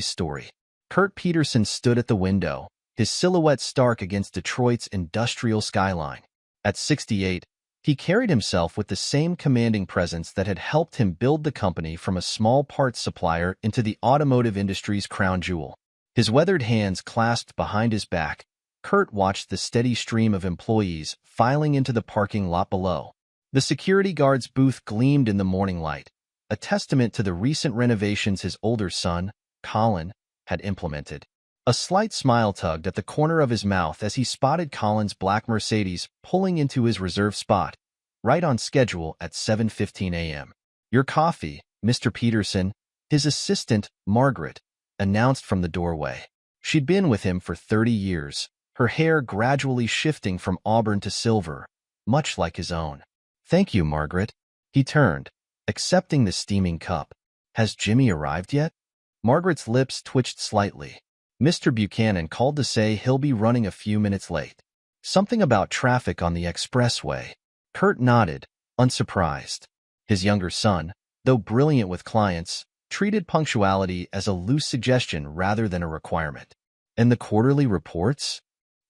story. Kurt Peterson stood at the window, his silhouette stark against Detroit's industrial skyline. At 68, he carried himself with the same commanding presence that had helped him build the company from a small parts supplier into the automotive industry's crown jewel. His weathered hands clasped behind his back, Kurt watched the steady stream of employees filing into the parking lot below. The security guard's booth gleamed in the morning light, a testament to the recent renovations his older son, Colin, had implemented. A slight smile tugged at the corner of his mouth as he spotted Colin's black Mercedes pulling into his reserved spot, right on schedule at 7:15 a.m. "Your coffee, Mr. Peterson," his assistant, Margaret, announced from the doorway. She'd been with him for 30 years, her hair gradually shifting from auburn to silver, much like his own. "Thank you, Margaret." He turned, accepting the steaming cup. "Has Jimmy arrived yet?" Margaret's lips twitched slightly. "Mr. Buchanan called to say he'll be running a few minutes late. Something about traffic on the expressway." Kurt nodded, unsurprised. His younger son, though brilliant with clients, treated punctuality as a loose suggestion rather than a requirement. "And the quarterly reports?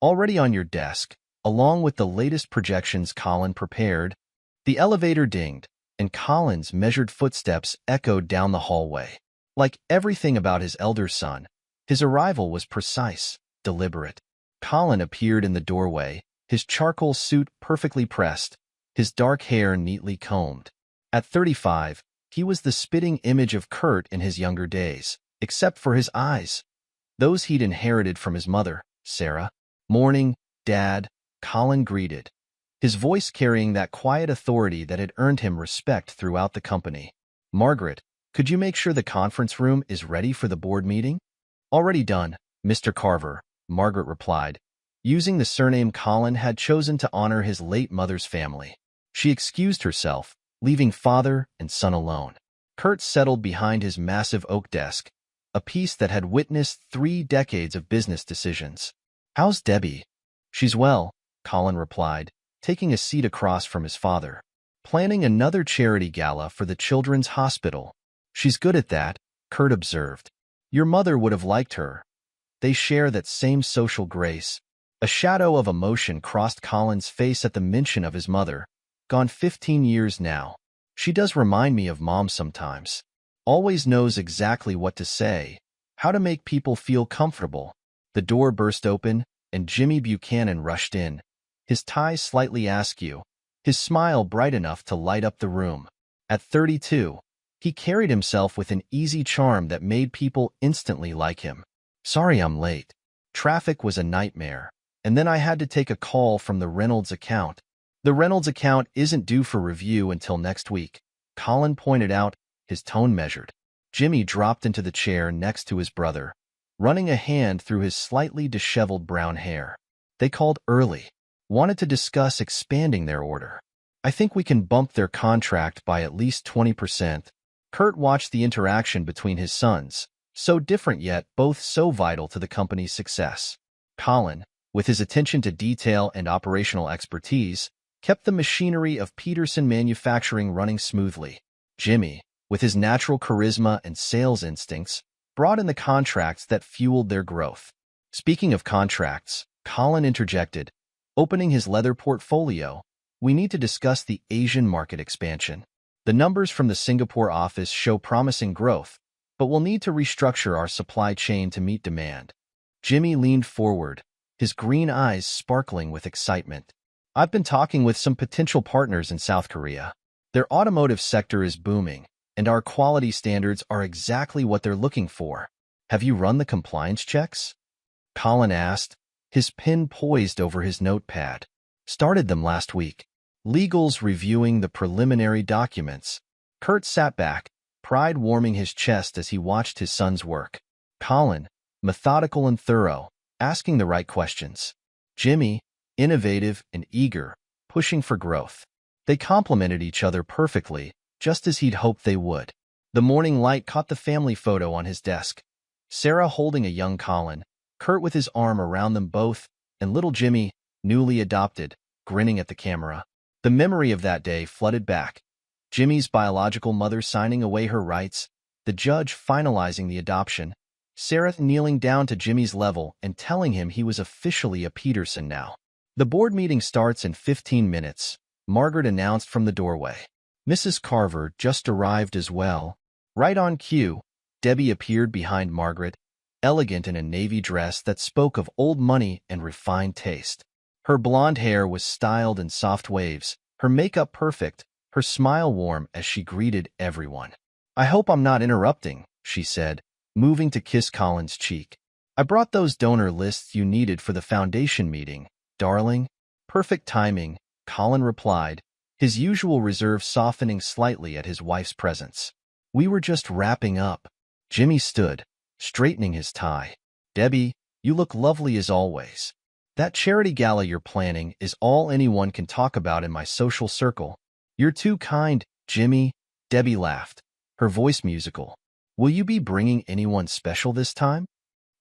Already on your desk, along with the latest projections Colin prepared." The elevator dinged, and Colin's measured footsteps echoed down the hallway. Like everything about his elder son, his arrival was precise, deliberate. Colin appeared in the doorway, his charcoal suit perfectly pressed, his dark hair neatly combed. At 35, he was the spitting image of Kurt in his younger days, except for his eyes. Those he'd inherited from his mother, Sarah. "Morning, Dad," Colin greeted, his voice carrying that quiet authority that had earned him respect throughout the company. "Margaret, could you make sure the conference room is ready for the board meeting?" "Already done, Mr. Carver," Margaret replied, using the surname Colin had chosen to honor his late mother's family. She excused herself, leaving father and son alone. Kurt settled behind his massive oak desk, a piece that had witnessed 3 decades of business decisions. "How's Debbie?" "She's well," Colin replied, taking a seat across from his father. "Planning another charity gala for the Children's Hospital." "She's good at that," Kurt observed. "Your mother would have liked her." They share that same social grace. A shadow of emotion crossed Colin's face at the mention of his mother. "Gone 15 years now. She does remind me of Mom sometimes. Always knows exactly what to say, how to make people feel comfortable." The door burst open, and Jimmy Buchanan rushed in, his tie slightly askew, his smile bright enough to light up the room. At 32, he carried himself with an easy charm that made people instantly like him. "Sorry I'm late. Traffic was a nightmare, and then I had to take a call from the Reynolds account." "The Reynolds account isn't due for review until next week," Colin pointed out, his tone measured. Jimmy dropped into the chair next to his brother, running a hand through his slightly disheveled brown hair. "They called early. Wanted to discuss expanding their order. I think we can bump their contract by at least 20%. Kurt watched the interaction between his sons, so different yet both so vital to the company's success. Colin, with his attention to detail and operational expertise, kept the machinery of Peterson Manufacturing running smoothly. Jimmy, with his natural charisma and sales instincts, brought in the contracts that fueled their growth. "Speaking of contracts," Colin interjected, opening his leather portfolio, "we need to discuss the Asian market expansion. The numbers from the Singapore office show promising growth, but we'll need to restructure our supply chain to meet demand." Jimmy leaned forward, his green eyes sparkling with excitement. "I've been talking with some potential partners in South Korea. Their automotive sector is booming, and our quality standards are exactly what they're looking for." "Have you run the compliance checks?" Colin asked, his pen poised over his notepad. "Started them last week. Legal's reviewing the preliminary documents." Kurt sat back, pride warming his chest as he watched his son's work. Colin, methodical and thorough, asking the right questions. Jimmy, innovative and eager, pushing for growth. They complemented each other perfectly, just as he'd hoped they would. The morning light caught the family photo on his desk. Sarah holding a young Colin, Kurt with his arm around them both, and little Jimmy, newly adopted, grinning at the camera. The memory of that day flooded back. Jimmy's biological mother signing away her rights, the judge finalizing the adoption, Sarah kneeling down to Jimmy's level and telling him he was officially a Peterson now. The board meeting starts in 15 minutes, Margaret announced from the doorway. Mrs. Carver just arrived as well. Right on cue, Debbie appeared behind Margaret, elegant in a navy dress that spoke of old money and refined taste. Her blonde hair was styled in soft waves, her makeup perfect, her smile warm as she greeted everyone. "I hope I'm not interrupting," she said, moving to kiss Colin's cheek. "I brought those donor lists you needed for the foundation meeting, darling." "Perfect timing," Colin replied, his usual reserve softening slightly at his wife's presence. "We were just wrapping up." Jimmy stood, straightening his tie. "Debbie, you look lovely as always. That charity gala you're planning is all anyone can talk about in my social circle." "You're too kind, Jimmy," Debbie laughed, her voice musical. "Will you be bringing anyone special this time?"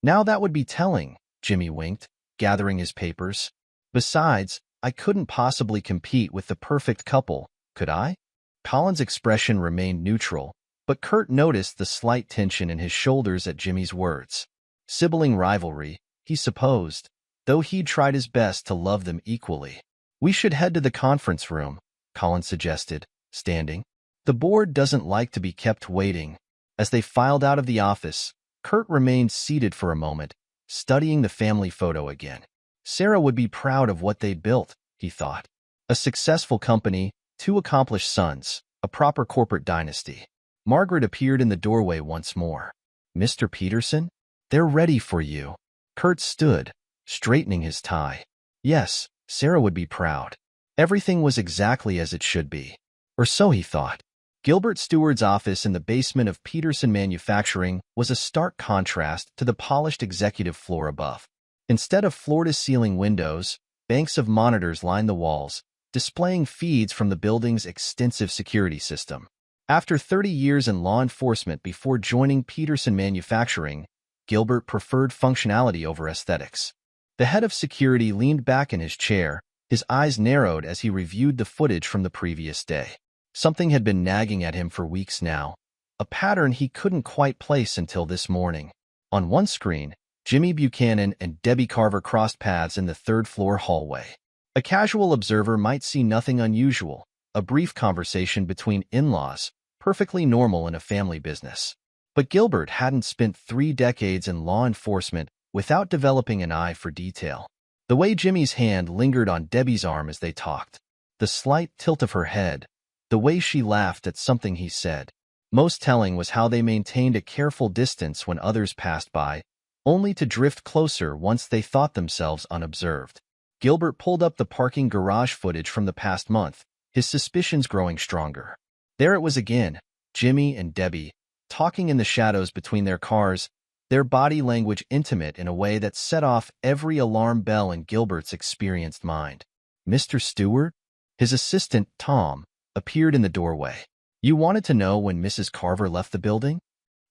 "Now that would be telling," Jimmy winked, gathering his papers. "Besides, I couldn't possibly compete with the perfect couple, could I?" Colin's expression remained neutral, but Kurt noticed the slight tension in his shoulders at Jimmy's words. Sibling rivalry, he supposed, though he'd tried his best to love them equally. "We should head to the conference room," Colin suggested, standing. "The board doesn't like to be kept waiting." As they filed out of the office, Kurt remained seated for a moment, studying the family photo again. Sarah would be proud of what they'd built, he thought. A successful company, 2 accomplished sons, a proper corporate dynasty. Margaret appeared in the doorway once more. "Mr. Peterson? They're ready for you." Kurt stood, straightening his tie. Yes, Sarah would be proud. Everything was exactly as it should be. Or so he thought. Gilbert Steward's office in the basement of Peterson Manufacturing was a stark contrast to the polished executive floor above. Instead of floor-to-ceiling windows, banks of monitors lined the walls, displaying feeds from the building's extensive security system. After 30 years in law enforcement before joining Peterson Manufacturing, Gilbert preferred functionality over aesthetics. The head of security leaned back in his chair, his eyes narrowed as he reviewed the footage from the previous day. Something had been nagging at him for weeks now, a pattern he couldn't quite place until this morning. On one screen, Jimmy Buchanan and Debbie Carver crossed paths in the third-floor hallway. A casual observer might see nothing unusual, a brief conversation between in-laws, perfectly normal in a family business. But Gilbert hadn't spent 3 decades in law enforcement without developing an eye for detail. The way Jimmy's hand lingered on Debbie's arm as they talked, the slight tilt of her head, the way she laughed at something he said. Most telling was how they maintained a careful distance when others passed by, only to drift closer once they thought themselves unobserved. Gilbert pulled up the parking garage footage from the past month, his suspicions growing stronger. There it was again, Jimmy and Debbie, talking in the shadows between their cars, their body language intimate in a way that set off every alarm bell in Gilbert's experienced mind. "Mr. Stewart?" His assistant, Tom, appeared in the doorway. "You wanted to know when Mrs. Carver left the building?"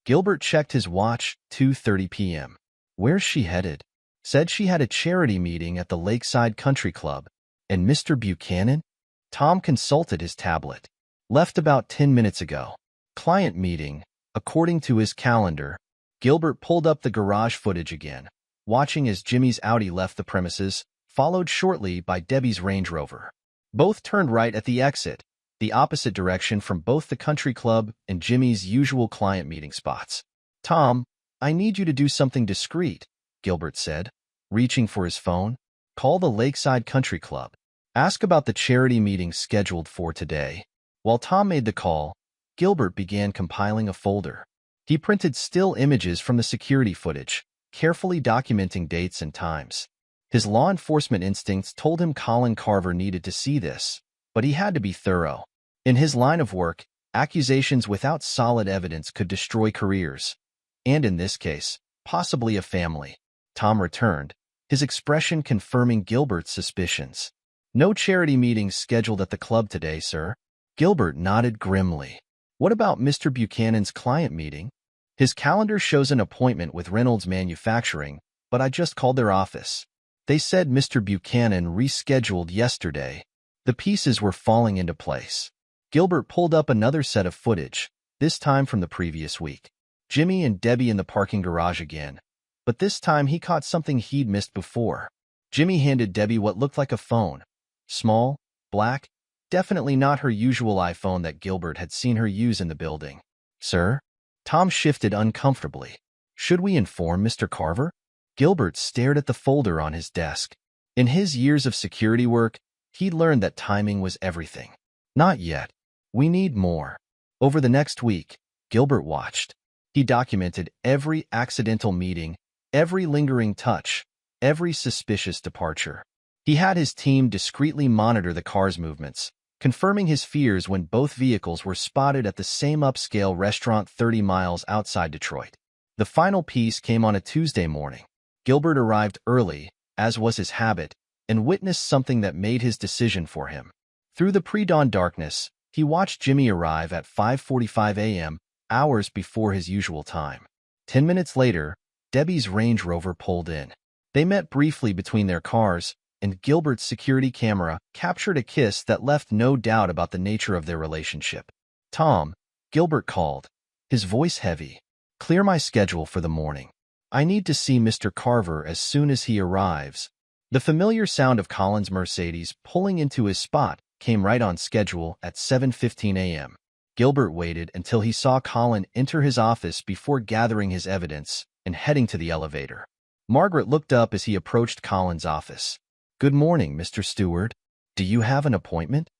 Gilbert checked his watch, 2:30 p.m. "Where's she headed?" "Said she had a charity meeting at the Lakeside Country Club." "And Mr. Buchanan?" Tom consulted his tablet. "Left about 10 minutes ago. Client meeting, according to his calendar." Gilbert pulled up the garage footage again, watching as Jimmy's Audi left the premises, followed shortly by Debbie's Range Rover. Both turned right at the exit, the opposite direction from both the country club and Jimmy's usual client meeting spots. "Tom, I need you to do something discreet," Gilbert said, reaching for his phone. "Call the Lakeside Country Club. Ask about the charity meeting scheduled for today." While Tom made the call, Gilbert began compiling a folder. He printed still images from the security footage, carefully documenting dates and times. His law enforcement instincts told him Colin Carver needed to see this, but he had to be thorough. In his line of work, accusations without solid evidence could destroy careers, and in this case, possibly a family. Tom returned, his expression confirming Gilbert's suspicions. "No charity meetings scheduled at the club today, sir." Gilbert nodded grimly. "What about Mr. Buchanan's client meeting?" "His calendar shows an appointment with Reynolds Manufacturing, but I just called their office. They said Mr. Buchanan rescheduled yesterday." The pieces were falling into place. Gilbert pulled up another set of footage, this time from the previous week. Jimmy and Debbie in the parking garage again. But this time he caught something he'd missed before. Jimmy handed Debbie what looked like a phone. Small, black, definitely not her usual iPhone that Gilbert had seen her use in the building. Sir? Tom shifted uncomfortably. Should we inform Mr. Carver? Gilbert stared at the folder on his desk. In his years of security work, he'd learned that timing was everything. Not yet. We need more. Over the next week, Gilbert watched. He documented every accidental meeting, every lingering touch, every suspicious departure. He had his team discreetly monitor the car's movements, confirming his fears when both vehicles were spotted at the same upscale restaurant 30 miles outside Detroit. The final piece came on a Tuesday morning. Gilbert arrived early, as was his habit, and witnessed something that made his decision for him. Through the pre-dawn darkness, he watched Jimmy arrive at 5:45 a.m., hours before his usual time. 10 minutes later, Debbie's Range Rover pulled in. They met briefly between their cars, and Gilbert's security camera captured a kiss that left no doubt about the nature of their relationship. Tom, Gilbert called, his voice heavy. Clear my schedule for the morning. I need to see Mr. Carver as soon as he arrives. The familiar sound of Colin's Mercedes pulling into his spot came right on schedule at 7:15 a.m. Gilbert waited until he saw Colin enter his office before gathering his evidence and heading to the elevator. Margaret looked up as he approached Colin's office. Good morning, Mr. Stewart. Do you have an appointment?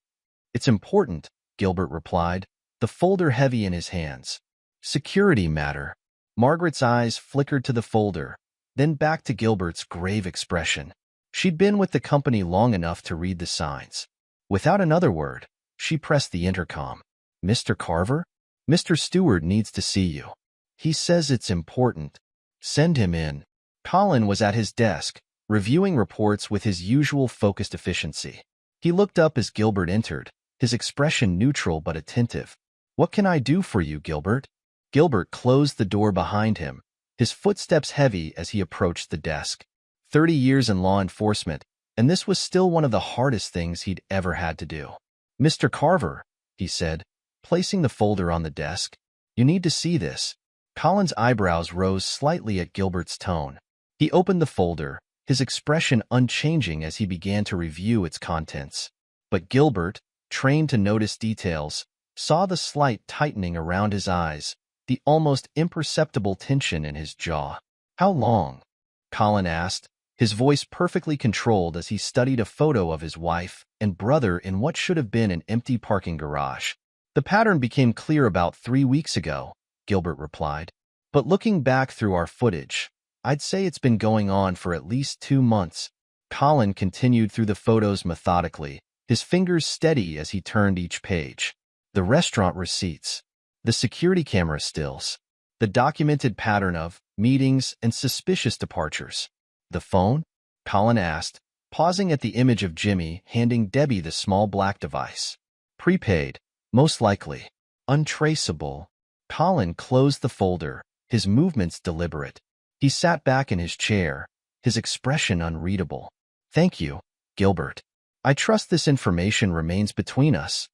It's important, Gilbert replied, the folder heavy in his hands. Security matter. Margaret's eyes flickered to the folder, then back to Gilbert's grave expression. She'd been with the company long enough to read the signs. Without another word, she pressed the intercom. Mr. Carver? Mr. Stewart needs to see you. He says it's important. Send him in. Colin was at his desk, reviewing reports with his usual focused efficiency. He looked up as Gilbert entered, his expression neutral but attentive. What can I do for you, Gilbert? Gilbert closed the door behind him, his footsteps heavy as he approached the desk. 30 years in law enforcement, and this was still one of the hardest things he'd ever had to do. Mr. Carver, he said, placing the folder on the desk. You need to see this. Colin's eyebrows rose slightly at Gilbert's tone. He opened the folder, his expression unchanging as he began to review its contents. But Gilbert, trained to notice details, saw the slight tightening around his eyes, the almost imperceptible tension in his jaw. How long? Colin asked, his voice perfectly controlled as he studied a photo of his wife and brother in what should have been an empty parking garage. The pattern became clear about 3 weeks ago, Gilbert replied. But looking back through our footage, I'd say it's been going on for at least 2 months. Colin continued through the photos methodically, his fingers steady as he turned each page. The restaurant receipts, the security camera stills, the documented pattern of meetings and suspicious departures. The phone? Colin asked, pausing at the image of Jimmy handing Debbie the small black device. Prepaid, most likely. Untraceable. Colin closed the folder, his movements deliberate. He sat back in his chair, his expression unreadable. Thank you, Gilbert. I trust this information remains between us.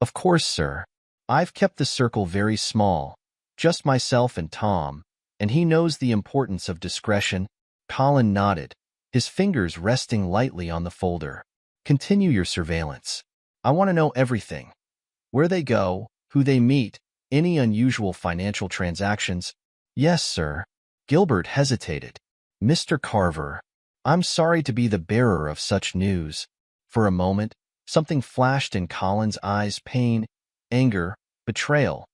Of course, sir. I've kept the circle very small, just myself and Tom, and he knows the importance of discretion. Colin nodded, his fingers resting lightly on the folder. Continue your surveillance. I want to know everything. Where they go, who they meet, any unusual financial transactions. Yes, sir. Gilbert hesitated. Mr. Carver, I'm sorry to be the bearer of such news. For a moment, something flashed in Colin's eyes, pain, anger, betrayal.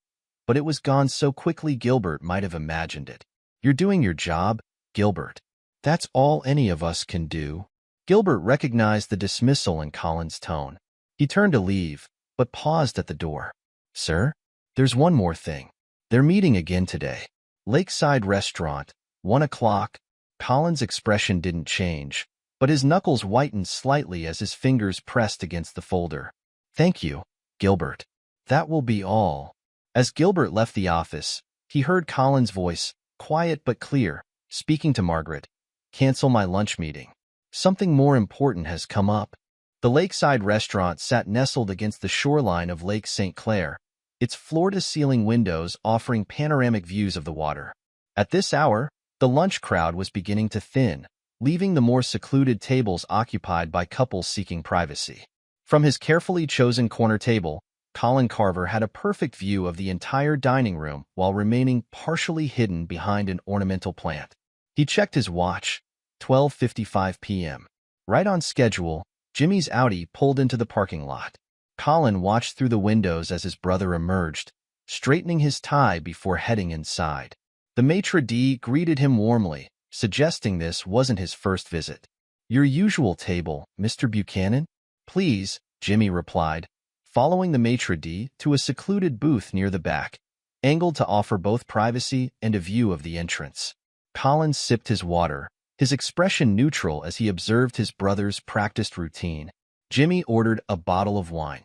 But it was gone so quickly Gilbert might have imagined it. You're doing your job, Gilbert. That's all any of us can do. Gilbert recognized the dismissal in Colin's tone. He turned to leave, but paused at the door. Sir, there's one more thing. They're meeting again today. Lakeside Restaurant, 1 o'clock. Colin's expression didn't change, but his knuckles whitened slightly as his fingers pressed against the folder. Thank you, Gilbert. That will be all. As Gilbert left the office, he heard Colin's voice, quiet but clear, speaking to Margaret. Cancel my lunch meeting. Something more important has come up. The Lakeside Restaurant sat nestled against the shoreline of Lake St. Clair, its floor-to-ceiling windows offering panoramic views of the water. At this hour, the lunch crowd was beginning to thin, leaving the more secluded tables occupied by couples seeking privacy. From his carefully chosen corner table, Colin Carver had a perfect view of the entire dining room while remaining partially hidden behind an ornamental plant. He checked his watch, 12:55 p.m. Right on schedule, Jimmy's Audi pulled into the parking lot. Colin watched through the windows as his brother emerged, straightening his tie before heading inside. The maitre d' greeted him warmly, suggesting this wasn't his first visit. "Your usual table, Mr. Buchanan?" "Please," Jimmy replied, following the maitre d' to a secluded booth near the back, angled to offer both privacy and a view of the entrance. Colin sipped his water, his expression neutral as he observed his brother's practiced routine. Jimmy ordered a bottle of wine,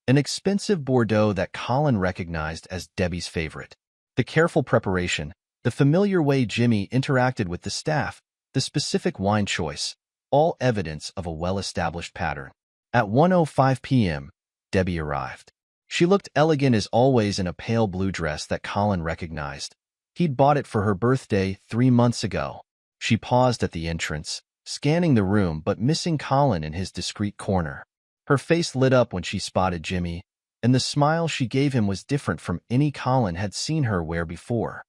an expensive Bordeaux that Colin recognized as Debbie's favorite. The careful preparation, the familiar way Jimmy interacted with the staff, the specific wine choice, all evidence of a well-established pattern. At 1:05 p.m., Debbie arrived. She looked elegant as always in a pale blue dress that Colin recognized. He'd bought it for her birthday 3 months ago. She paused at the entrance, scanning the room but missing Colin in his discreet corner. Her face lit up when she spotted Jimmy, and the smile she gave him was different from any Colin had seen her wear before.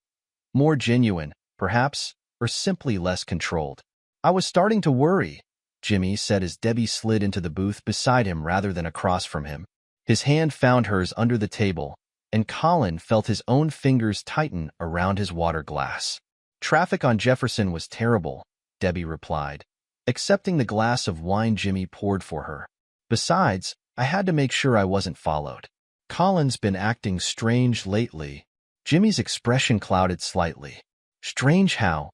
More genuine, perhaps, or simply less controlled. "I was starting to worry," Jimmy said as Debbie slid into the booth beside him rather than across from him. His hand found hers under the table, and Colin felt his own fingers tighten around his water glass. "Traffic on Jefferson was terrible," Debbie replied, accepting the glass of wine Jimmy poured for her. "Besides, I had to make sure I wasn't followed." "Colin's been acting strange lately." Jimmy's expression clouded slightly. "Strange how?"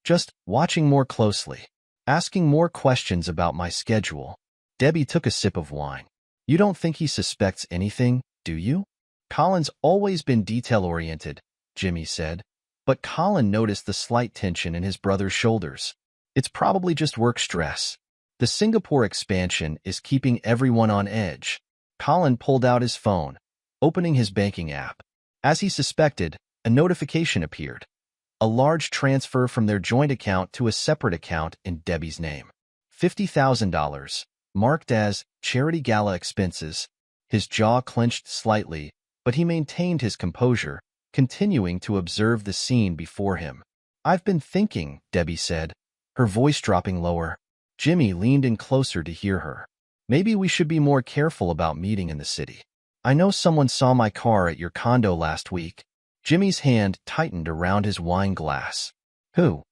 "Just watching more closely, asking more questions about my schedule." Debbie took a sip of wine. "You don't think he suspects anything, do you?" "Colin's always been detail-oriented," Jimmy said, but Colin noticed the slight tension in his brother's shoulders. "It's probably just work stress. The Singapore expansion is keeping everyone on edge." Colin pulled out his phone, opening his banking app. As he suspected, a notification appeared. A large transfer from their joint account to a separate account in Debbie's name. $50,000, marked as charity gala expenses. His jaw clenched slightly, but he maintained his composure, continuing to observe the scene before him. "I've been thinking," Debbie said, her voice dropping lower. Jimmy leaned in closer to hear her. "Maybe we should be more careful about meeting in the city. I know someone saw my car at your condo last week." Jimmy's hand tightened around his wine glass. "Who?"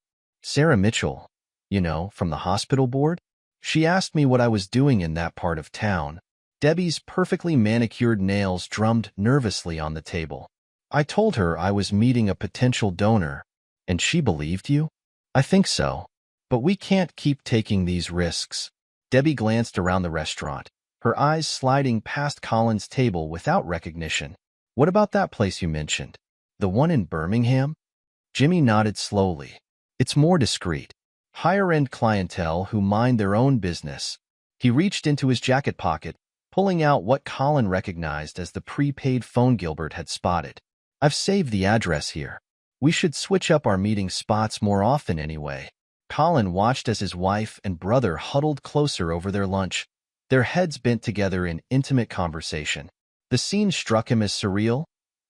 "Sarah Mitchell. You know, from the hospital board? She asked me what I was doing in that part of town." Debbie's perfectly manicured nails drummed nervously on the table. "I told her I was meeting a potential donor, and she believed you?" "I think so. But we can't keep taking these risks." Debbie glanced around the restaurant, her eyes sliding past Colin's table without recognition. "What about that place you mentioned? The one in Birmingham?" Jimmy nodded slowly. "It's more discreet. Higher-end clientele who mind their own business." He reached into his jacket pocket, pulling out what Colin recognized as the prepaid phone Gilbert had spotted. "I've saved the address here. We should switch up our meeting spots more often anyway." Colin watched as his wife and brother huddled closer over their lunch, their heads bent together in intimate conversation. The scene struck him as surreal.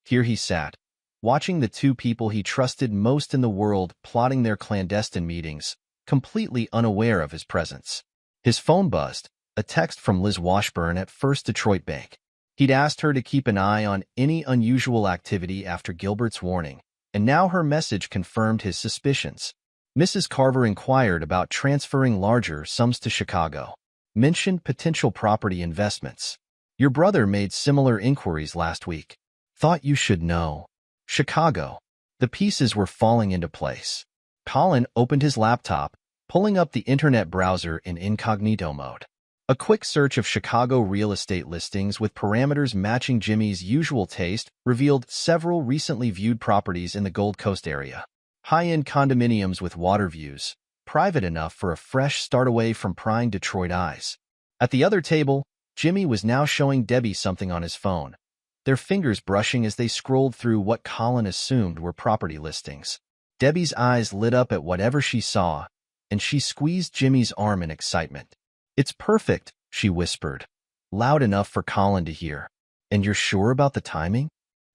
Here he sat, watching the two people he trusted most in the world plotting their clandestine meetings, completely unaware of his presence. His phone buzzed, a text from Liz Washburn at First Detroit Bank. He'd asked her to keep an eye on any unusual activity after Gilbert's warning, and now her message confirmed his suspicions. Mrs. Carver inquired about transferring larger sums to Chicago, mentioned potential property investments. "Your brother made similar inquiries last week. Thought you should know." Chicago. The pieces were falling into place. Colin opened his laptop, pulling up the internet browser in incognito mode. A quick search of Chicago real estate listings with parameters matching Jimmy's usual taste revealed several recently viewed properties in the Gold Coast area. High-end condominiums with water views, private enough for a fresh start away from prying Detroit eyes. At the other table, Jimmy was now showing Debbie something on his phone, their fingers brushing as they scrolled through what Colin assumed were property listings. Debbie's eyes lit up at whatever she saw, and she squeezed Jimmy's arm in excitement. "It's perfect," she whispered, loud enough for Colin to hear. "And you're sure about the timing?"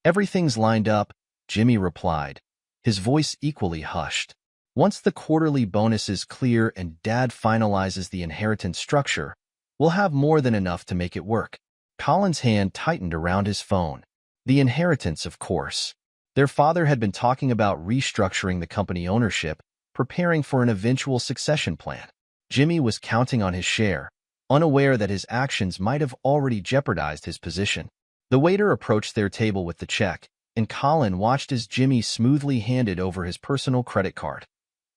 "Everything's lined up," Jimmy replied, his voice equally hushed. "Once the quarterly bonus is clear and Dad finalizes the inheritance structure, we'll have more than enough to make it work." Colin's hand tightened around his phone. The inheritance, of course. Their father had been talking about restructuring the company ownership, preparing for an eventual succession plan. Jimmy was counting on his share, unaware that his actions might have already jeopardized his position. The waiter approached their table with the check, and Colin watched as Jimmy smoothly handed over his personal credit card.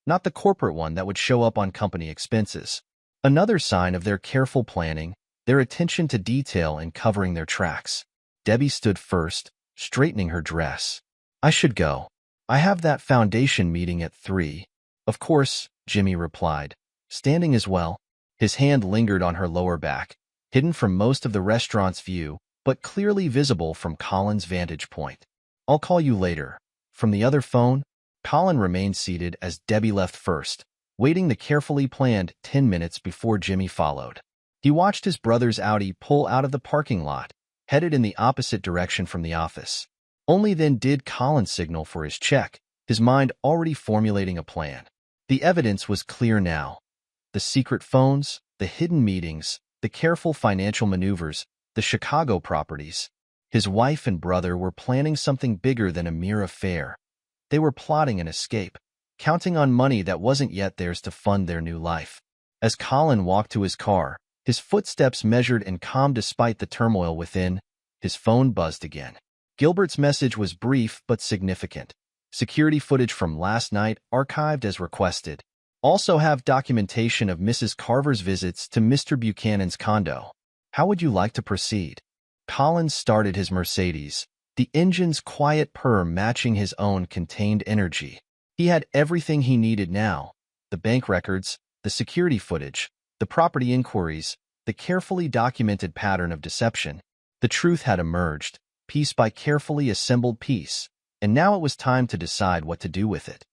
Not the corporate one that would show up on company expenses. Another sign of their careful planning, their attention to detail in covering their tracks. Debbie stood first, straightening her dress. "I should go. I have that foundation meeting at 3. "Of course," Jimmy replied, standing as well. His hand lingered on her lower back, hidden from most of the restaurant's view, but clearly visible from Colin's vantage point. "I'll call you later." From the other phone, Colin remained seated as Debbie left first, waiting the carefully planned 10 minutes before Jimmy followed. He watched his brother's Audi pull out of the parking lot, headed in the opposite direction from the office. Only then did Colin signal for his check, his mind already formulating a plan. The evidence was clear now. The secret phones, the hidden meetings, the careful financial maneuvers, the Chicago properties. His wife and brother were planning something bigger than a mere affair. They were plotting an escape, counting on money that wasn't yet theirs to fund their new life. As Colin walked to his car, his footsteps measured and calm despite the turmoil within, his phone buzzed again. Gilbert's message was brief but significant. "Security footage from last night archived as requested. Also have documentation of Mrs. Carver's visits to Mr. Buchanan's condo. How would you like to proceed?" Colin started his Mercedes, the engine's quiet purr matching his own contained energy. He had everything he needed now: the bank records, the security footage, the property inquiries, the carefully documented pattern of deception. The truth had emerged, piece by carefully assembled piece, and now it was time to decide what to do with it.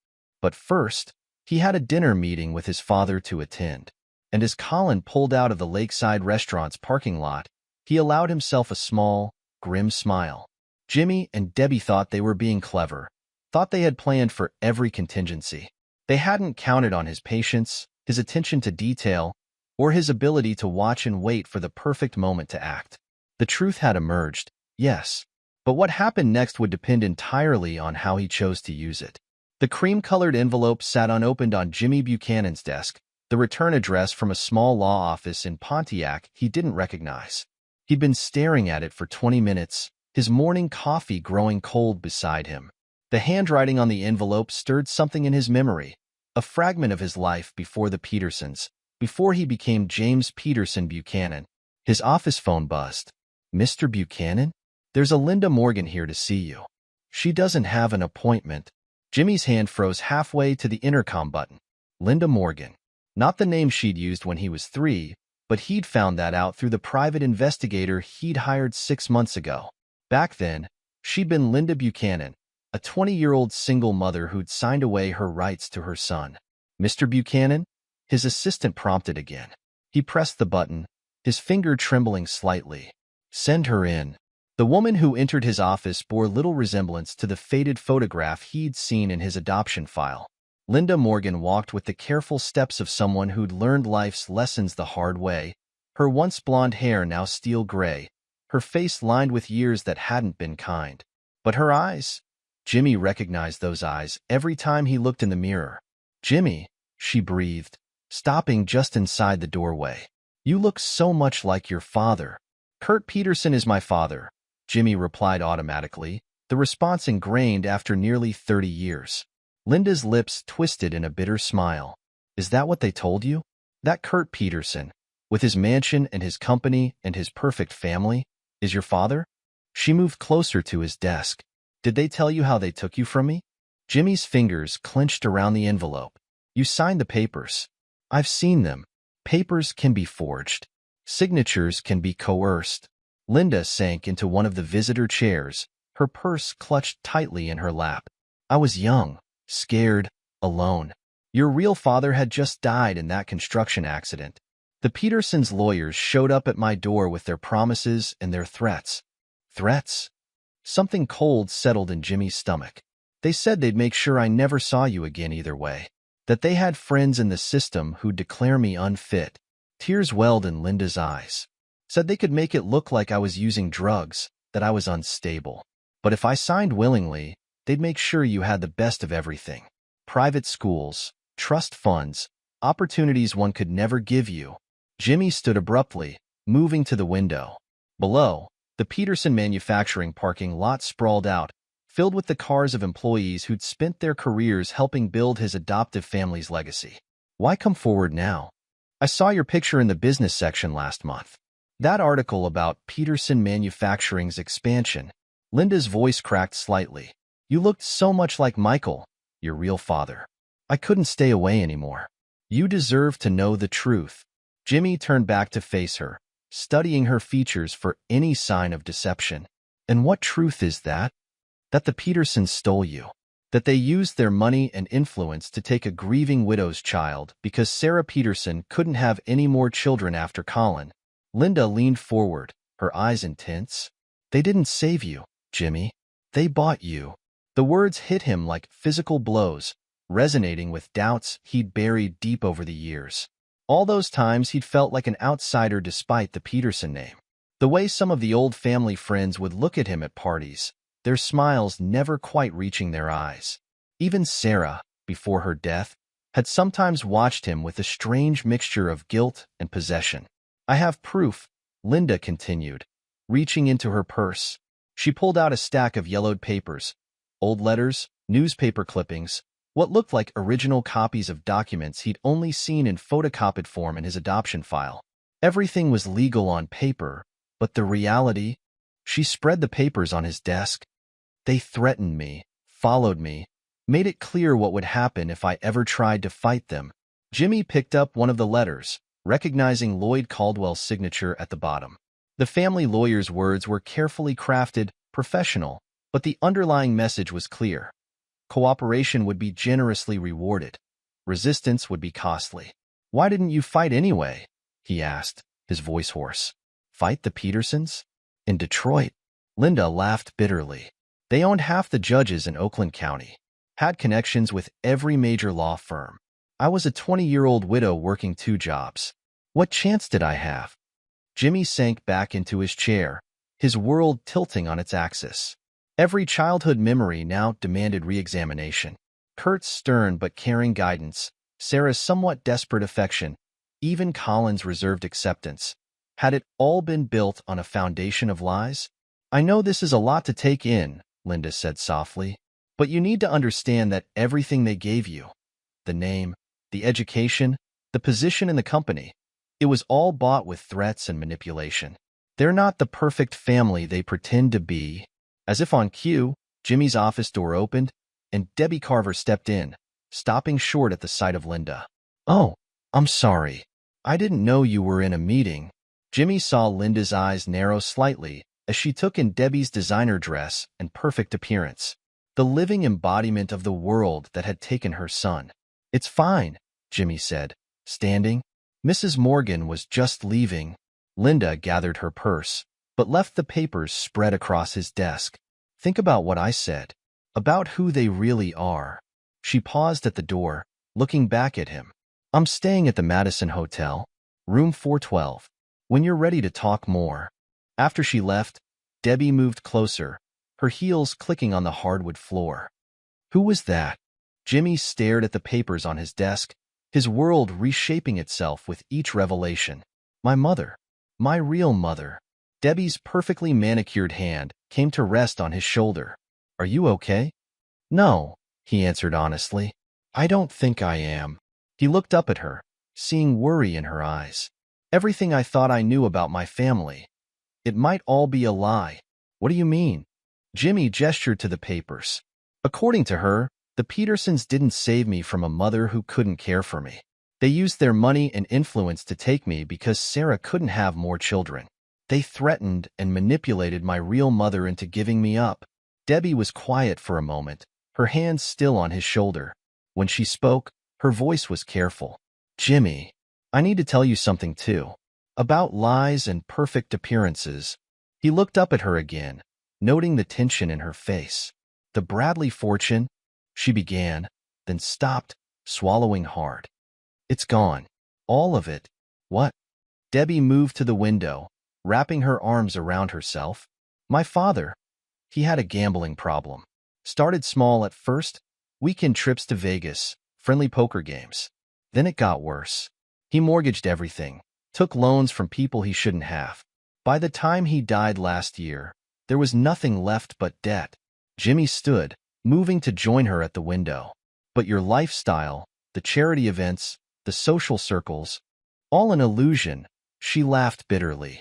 But first, he had a dinner meeting with his father to attend, and as Colin pulled out of the lakeside restaurant's parking lot, he allowed himself a small, grim smile. Jimmy and Debbie thought they were being clever, thought they had planned for every contingency. They hadn't counted on his patience, his attention to detail, or his ability to watch and wait for the perfect moment to act. The truth had emerged, yes, but what happened next would depend entirely on how he chose to use it. The cream-colored envelope sat unopened on Jimmy Buchanan's desk, the return address from a small law office in Pontiac he didn't recognize. He'd been staring at it for 20 minutes, his morning coffee growing cold beside him. The handwriting on the envelope stirred something in his memory, a fragment of his life before the Petersons, before he became James Peterson Buchanan. His office phone buzzed. "Mr. Buchanan? There's a Linda Morgan here to see you. She doesn't have an appointment." Jimmy's hand froze halfway to the intercom button. Linda Morgan. Not the name she'd used when he was 3, but he'd found that out through the private investigator he'd hired 6 months ago. Back then, she'd been Linda Buchanan, a 20-year-old single mother who'd signed away her rights to her son. "Mr. Buchanan?" His assistant prompted again. He pressed the button, his finger trembling slightly. "Send her in." The woman who entered his office bore little resemblance to the faded photograph he'd seen in his adoption file. Linda Morgan walked with the careful steps of someone who'd learned life's lessons the hard way, her once blonde hair now steel gray, her face lined with years that hadn't been kind. But her eyes? Jimmy recognized those eyes every time he looked in the mirror. "Jimmy," she breathed, stopping just inside the doorway. "You look so much like your father." "Kurt Peterson is my father," Jimmy replied automatically, the response ingrained after nearly 30 years. Linda's lips twisted in a bitter smile. "Is that what they told you? That Kurt Peterson, with his mansion and his company and his perfect family, is your father?" She moved closer to his desk. "Did they tell you how they took you from me?" Jimmy's fingers clenched around the envelope. "You signed the papers." "I've seen them. Papers can be forged. Signatures can be coerced." Linda sank into one of the visitor chairs, her purse clutched tightly in her lap. I was young, scared, alone. Your real father had just died in that construction accident. The Petersons' lawyers showed up at my door with their promises and their threats. Threats? Something cold settled in Jimmy's stomach. They said they'd make sure I never saw you again either way. That they had friends in the system who'd declare me unfit. Tears welled in Linda's eyes. Said they could make it look like I was using drugs, that I was unstable. But if I signed willingly, they'd make sure you had the best of everything. Private schools, trust funds, opportunities one could never give you. Jimmy stood abruptly, moving to the window. Below, the Peterson manufacturing parking lot sprawled out, filled with the cars of employees who'd spent their careers helping build his adoptive family's legacy. Why come forward now? I saw your picture in the business section last month. That article about Peterson Manufacturing's expansion. Linda's voice cracked slightly. You looked so much like Michael, your real father. I couldn't stay away anymore. You deserve to know the truth. Jimmy turned back to face her, studying her features for any sign of deception. And what truth is that? That the Petersons stole you. That they used their money and influence to take a grieving widow's child because Sarah Peterson couldn't have any more children after Colin. Linda leaned forward, her eyes intense. They didn't save you, Jimmy. They bought you. The words hit him like physical blows, resonating with doubts he'd buried deep over the years. All those times he'd felt like an outsider despite the Peterson name. The way some of the old family friends would look at him at parties, their smiles never quite reaching their eyes. Even Sarah, before her death, had sometimes watched him with a strange mixture of guilt and possession. I have proof, Linda continued, reaching into her purse. She pulled out a stack of yellowed papers, old letters, newspaper clippings, what looked like original copies of documents he'd only seen in photocopied form in his adoption file. Everything was legal on paper, but the reality? She spread the papers on his desk. They threatened me, followed me, made it clear what would happen if I ever tried to fight them. Jimmy picked up one of the letters, recognizing Lloyd Caldwell's signature at the bottom. The family lawyer's words were carefully crafted, professional, but the underlying message was clear. Cooperation would be generously rewarded. Resistance would be costly. Why didn't you fight anyway? He asked, his voice hoarse. Fight the Petersons? In Detroit? Linda laughed bitterly. They owned half the judges in Oakland County, had connections with every major law firm. I was a 20-year-old widow working 2 jobs. What chance did I have? Jimmy sank back into his chair, his world tilting on its axis. Every childhood memory now demanded re-examination. Kurt's stern but caring guidance, Sarah's somewhat desperate affection, even Colin's reserved acceptance. Had it all been built on a foundation of lies? I know this is a lot to take in, Linda said softly, but you need to understand that everything they gave you, the name, the education, the position in the company, it was all bought with threats and manipulation. They're not the perfect family they pretend to be. As if on cue, Jimmy's office door opened, and Debbie Carver stepped in, stopping short at the sight of Linda. Oh, I'm sorry. I didn't know you were in a meeting. Jimmy saw Linda's eyes narrow slightly as she took in Debbie's designer dress and perfect appearance, the living embodiment of the world that had taken her son. It's fine, Jimmy said, standing. Mrs. Morgan was just leaving. Linda gathered her purse, but left the papers spread across his desk. Think about what I said, about who they really are. She paused at the door, looking back at him. I'm staying at the Madison Hotel, room 412. When you're ready to talk more. After she left, Debbie moved closer, her heels clicking on the hardwood floor. Who was that? Jimmy stared at the papers on his desk, his world reshaping itself with each revelation. My mother. My real mother. Debbie's perfectly manicured hand came to rest on his shoulder. Are you okay? No, he answered honestly. I don't think I am. He looked up at her, seeing worry in her eyes. Everything I thought I knew about my family. It might all be a lie. What do you mean? Jimmy gestured to the papers. According to her, the Petersons didn't save me from a mother who couldn't care for me. They used their money and influence to take me because Sarah couldn't have more children. They threatened and manipulated my real mother into giving me up. Debbie was quiet for a moment, her hand still on his shoulder. When she spoke, her voice was careful. Jimmy, I need to tell you something too. About lies and perfect appearances. He looked up at her again, noting the tension in her face. The Bradley fortune, she began, then stopped, swallowing hard. It's gone. All of it. What? Debbie moved to the window, wrapping her arms around herself. My father, he had a gambling problem. Started small at first, weekend trips to Vegas, friendly poker games. Then it got worse. He mortgaged everything, took loans from people he shouldn't have. By the time he died last year, there was nothing left but debt. Jimmy stood, moving to join her at the window. But your lifestyle, the charity events, the social circles, all an illusion, she laughed bitterly.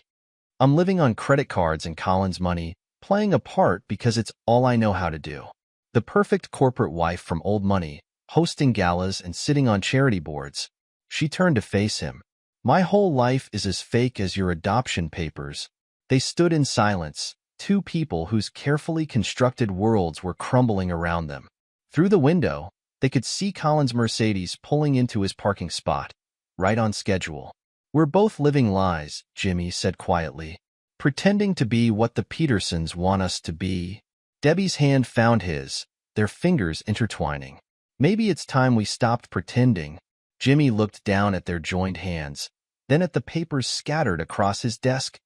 I'm living on credit cards and Colin's money, playing a part because it's all I know how to do. The perfect corporate wife from old money, hosting galas and sitting on charity boards. She turned to face him. My whole life is as fake as your adoption papers. They stood in silence, two people whose carefully constructed worlds were crumbling around them. Through the window, they could see Colin's Mercedes pulling into his parking spot, right on schedule. We're both living lies, Jimmy said quietly, pretending to be what the Petersons want us to be. Debbie's hand found his, their fingers intertwining. Maybe it's time we stopped pretending. Jimmy looked down at their joined hands, then at the papers scattered across his desk,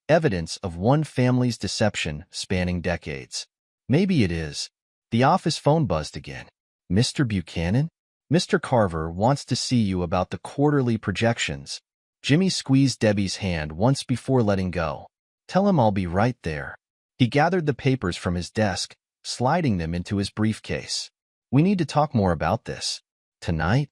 evidence of one family's deception spanning decades. Maybe it is. The office phone buzzed again. Mr. Buchanan? Mr. Carver wants to see you about the quarterly projections. Jimmy squeezed Debbie's hand once before letting go. Tell him I'll be right there. He gathered the papers from his desk, sliding them into his briefcase. We need to talk more about this. Tonight?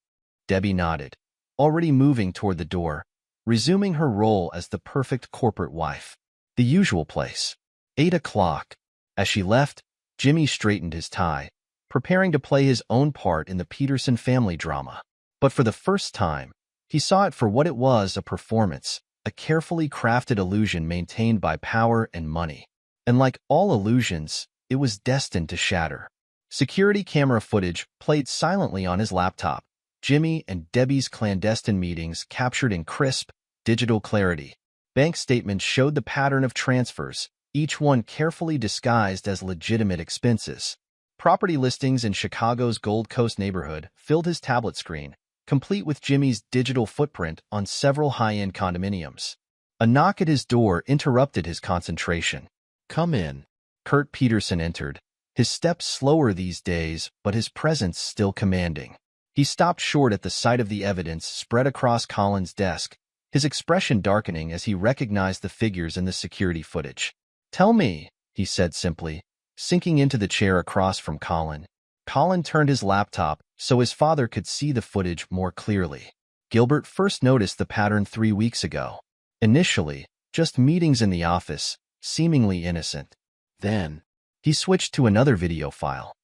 Debbie nodded, already moving toward the door, resuming her role as the perfect corporate wife. The usual place. 8 o'clock. As she left, Jimmy straightened his tie, preparing to play his own part in the Peterson family drama. But for the first time, he saw it for what it was, a performance, a carefully crafted illusion maintained by power and money. And like all illusions, it was destined to shatter. Security camera footage played silently on his laptop. Jimmy and Debbie's clandestine meetings captured in crisp, digital clarity. Bank statements showed the pattern of transfers, each one carefully disguised as legitimate expenses. Property listings in Chicago's Gold Coast neighborhood filled his tablet screen, complete with Jimmy's digital footprint on several high-end condominiums. A knock at his door interrupted his concentration. Come in. Kurt Peterson entered, his steps slower these days, but his presence still commanding. He stopped short at the sight of the evidence spread across Colin's desk, his expression darkening as he recognized the figures in the security footage. Tell me, he said simply, sinking into the chair across from Colin. Colin turned his laptop so his father could see the footage more clearly. Gilbert first noticed the pattern 3 weeks ago. Initially, just meetings in the office, seemingly innocent. Then, he switched to another video file.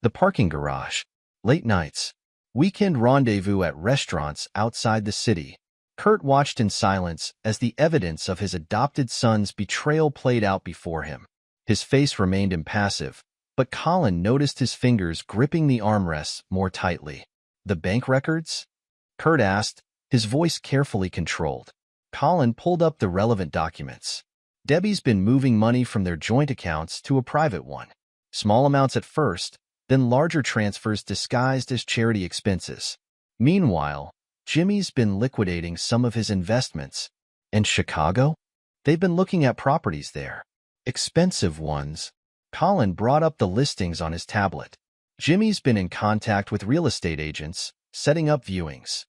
The parking garage. Late nights. Weekend rendezvous at restaurants outside the city. Kurt watched in silence as the evidence of his adopted son's betrayal played out before him. His face remained impassive, but Colin noticed his fingers gripping the armrests more tightly. The bank records? Kurt asked, his voice carefully controlled. Colin pulled up the relevant documents. Debbie's been moving money from their joint accounts to a private one. Small amounts at first, then larger transfers disguised as charity expenses. Meanwhile, Jimmy's been liquidating some of his investments. And Chicago? They've been looking at properties there. Expensive ones. Colin brought up the listings on his tablet. Jimmy's been in contact with real estate agents, setting up viewings.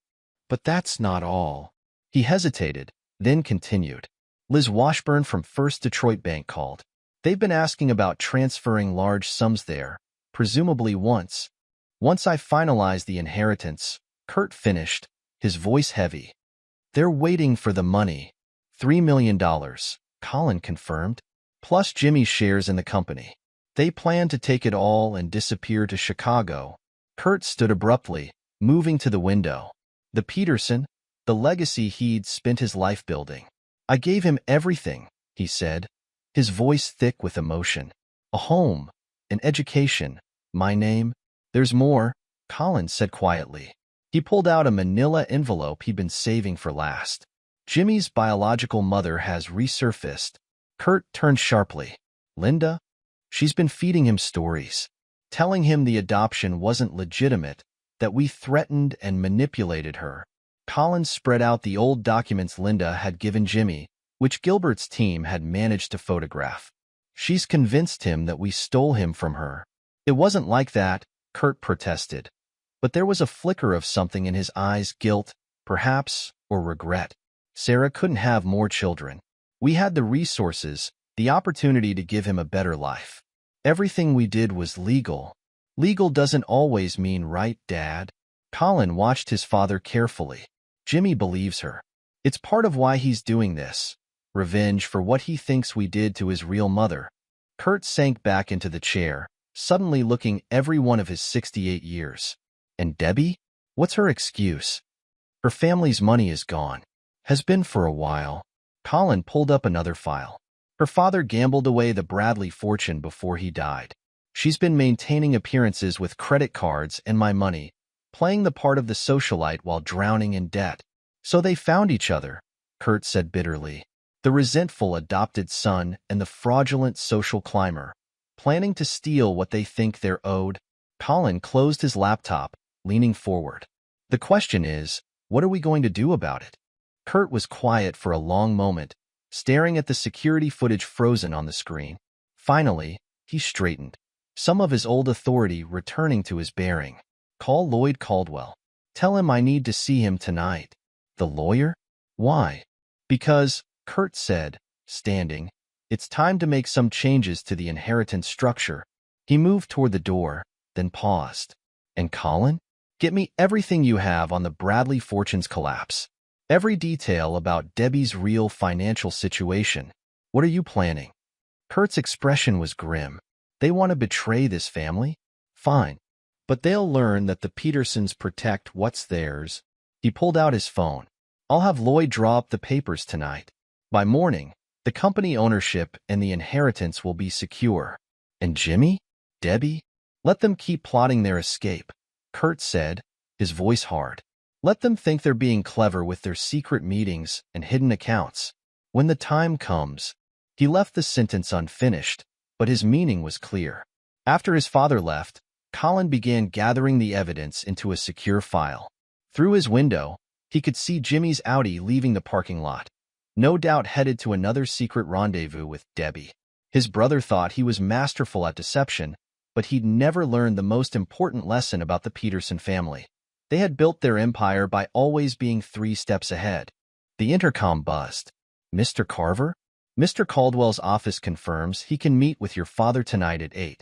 But that's not all. He hesitated, then continued. Liz Washburn from First Detroit Bank called. They've been asking about transferring large sums there, presumably once. Once I finalize the inheritance, Kurt finished, his voice heavy. They're waiting for the money. $3 million, Colin confirmed, plus Jimmy's shares in the company. They plan to take it all and disappear to Chicago. Kurt stood abruptly, moving to the window. The Peterson, the legacy he'd spent his life building. I gave him everything, he said, his voice thick with emotion. A home, an education, my name. There's more, Colin said quietly. He pulled out a manila envelope he'd been saving for last. Jimmy's biological mother has resurfaced. Kurt turned sharply. Linda? She's been feeding him stories, telling him the adoption wasn't legitimate, that we threatened and manipulated her. Colin spread out the old documents Linda had given Jimmy, which Gilbert's team had managed to photograph. She's convinced him that we stole him from her. It wasn't like that, Kurt protested. But there was a flicker of something in his eyes, guilt, perhaps, or regret. Sarah couldn't have more children. We had the resources, the opportunity to give him a better life. Everything we did was legal. Legal doesn't always mean right, Dad. Colin watched his father carefully. Jimmy believes her. It's part of why he's doing this. Revenge for what he thinks we did to his real mother. Kurt sank back into the chair, suddenly looking every one of his 68 years. And Debbie? What's her excuse? Her family's money is gone. Has been for a while. Colin pulled up another file. Her father gambled away the Bradley fortune before he died. She's been maintaining appearances with credit cards and my money, playing the part of the socialite while drowning in debt. So they found each other, Kurt said bitterly. The resentful adopted son and the fraudulent social climber, planning to steal what they think they're owed. Colin closed his laptop, leaning forward. The question is, what are we going to do about it? Kurt was quiet for a long moment, staring at the security footage frozen on the screen. Finally, he straightened, some of his old authority returning to his bearing. Call Lloyd Caldwell. Tell him I need to see him tonight. The lawyer? Why? Because, Kurt said, standing, it's time to make some changes to the inheritance structure. He moved toward the door, then paused. And Colin? Get me everything you have on the Bradley fortune's collapse. Every detail about Debbie's real financial situation. What are you planning? Kurt's expression was grim. They want to betray this family? Fine. But they'll learn that the Petersons protect what's theirs. He pulled out his phone. I'll have Lloyd draw up the papers tonight. By morning, the company ownership and the inheritance will be secure. And Jimmy? Debbie? Let them keep plotting their escape, Kurt said, his voice hard. Let them think they're being clever with their secret meetings and hidden accounts. When the time comes, he left the sentence unfinished, but his meaning was clear. After his father left, Colin began gathering the evidence into a secure file. Through his window, he could see Jimmy's Audi leaving the parking lot, no doubt headed to another secret rendezvous with Debbie. His brother thought he was masterful at deception, but he'd never learned the most important lesson about the Peterson family. They had built their empire by always being 3 steps ahead. The intercom buzzed. Mr. Carver? Mr. Caldwell's office confirms he can meet with your father tonight at 8.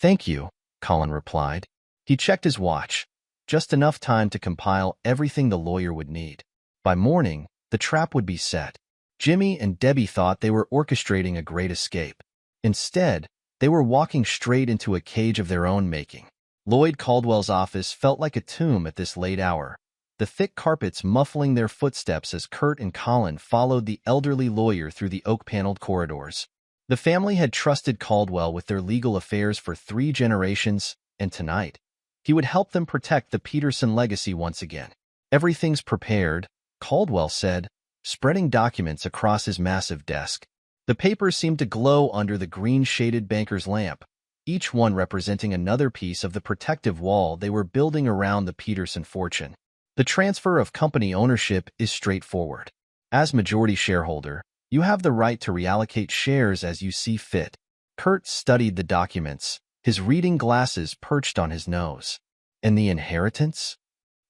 Thank you, Colin replied. He checked his watch. Just enough time to compile everything the lawyer would need. By morning, the trap would be set. Jimmy and Debbie thought they were orchestrating a great escape. Instead, they were walking straight into a cage of their own making. Lloyd Caldwell's office felt like a tomb at this late hour, the thick carpets muffling their footsteps as Kurt and Colin followed the elderly lawyer through the oak-paneled corridors. The family had trusted Caldwell with their legal affairs for 3 generations, and tonight, he would help them protect the Peterson legacy once again. Everything's prepared, Caldwell said, spreading documents across his massive desk. The papers seemed to glow under the green-shaded banker's lamp, each one representing another piece of the protective wall they were building around the Peterson fortune. The transfer of company ownership is straightforward. As majority shareholder, you have the right to reallocate shares as you see fit. Kurt studied the documents, his reading glasses perched on his nose. And the inheritance?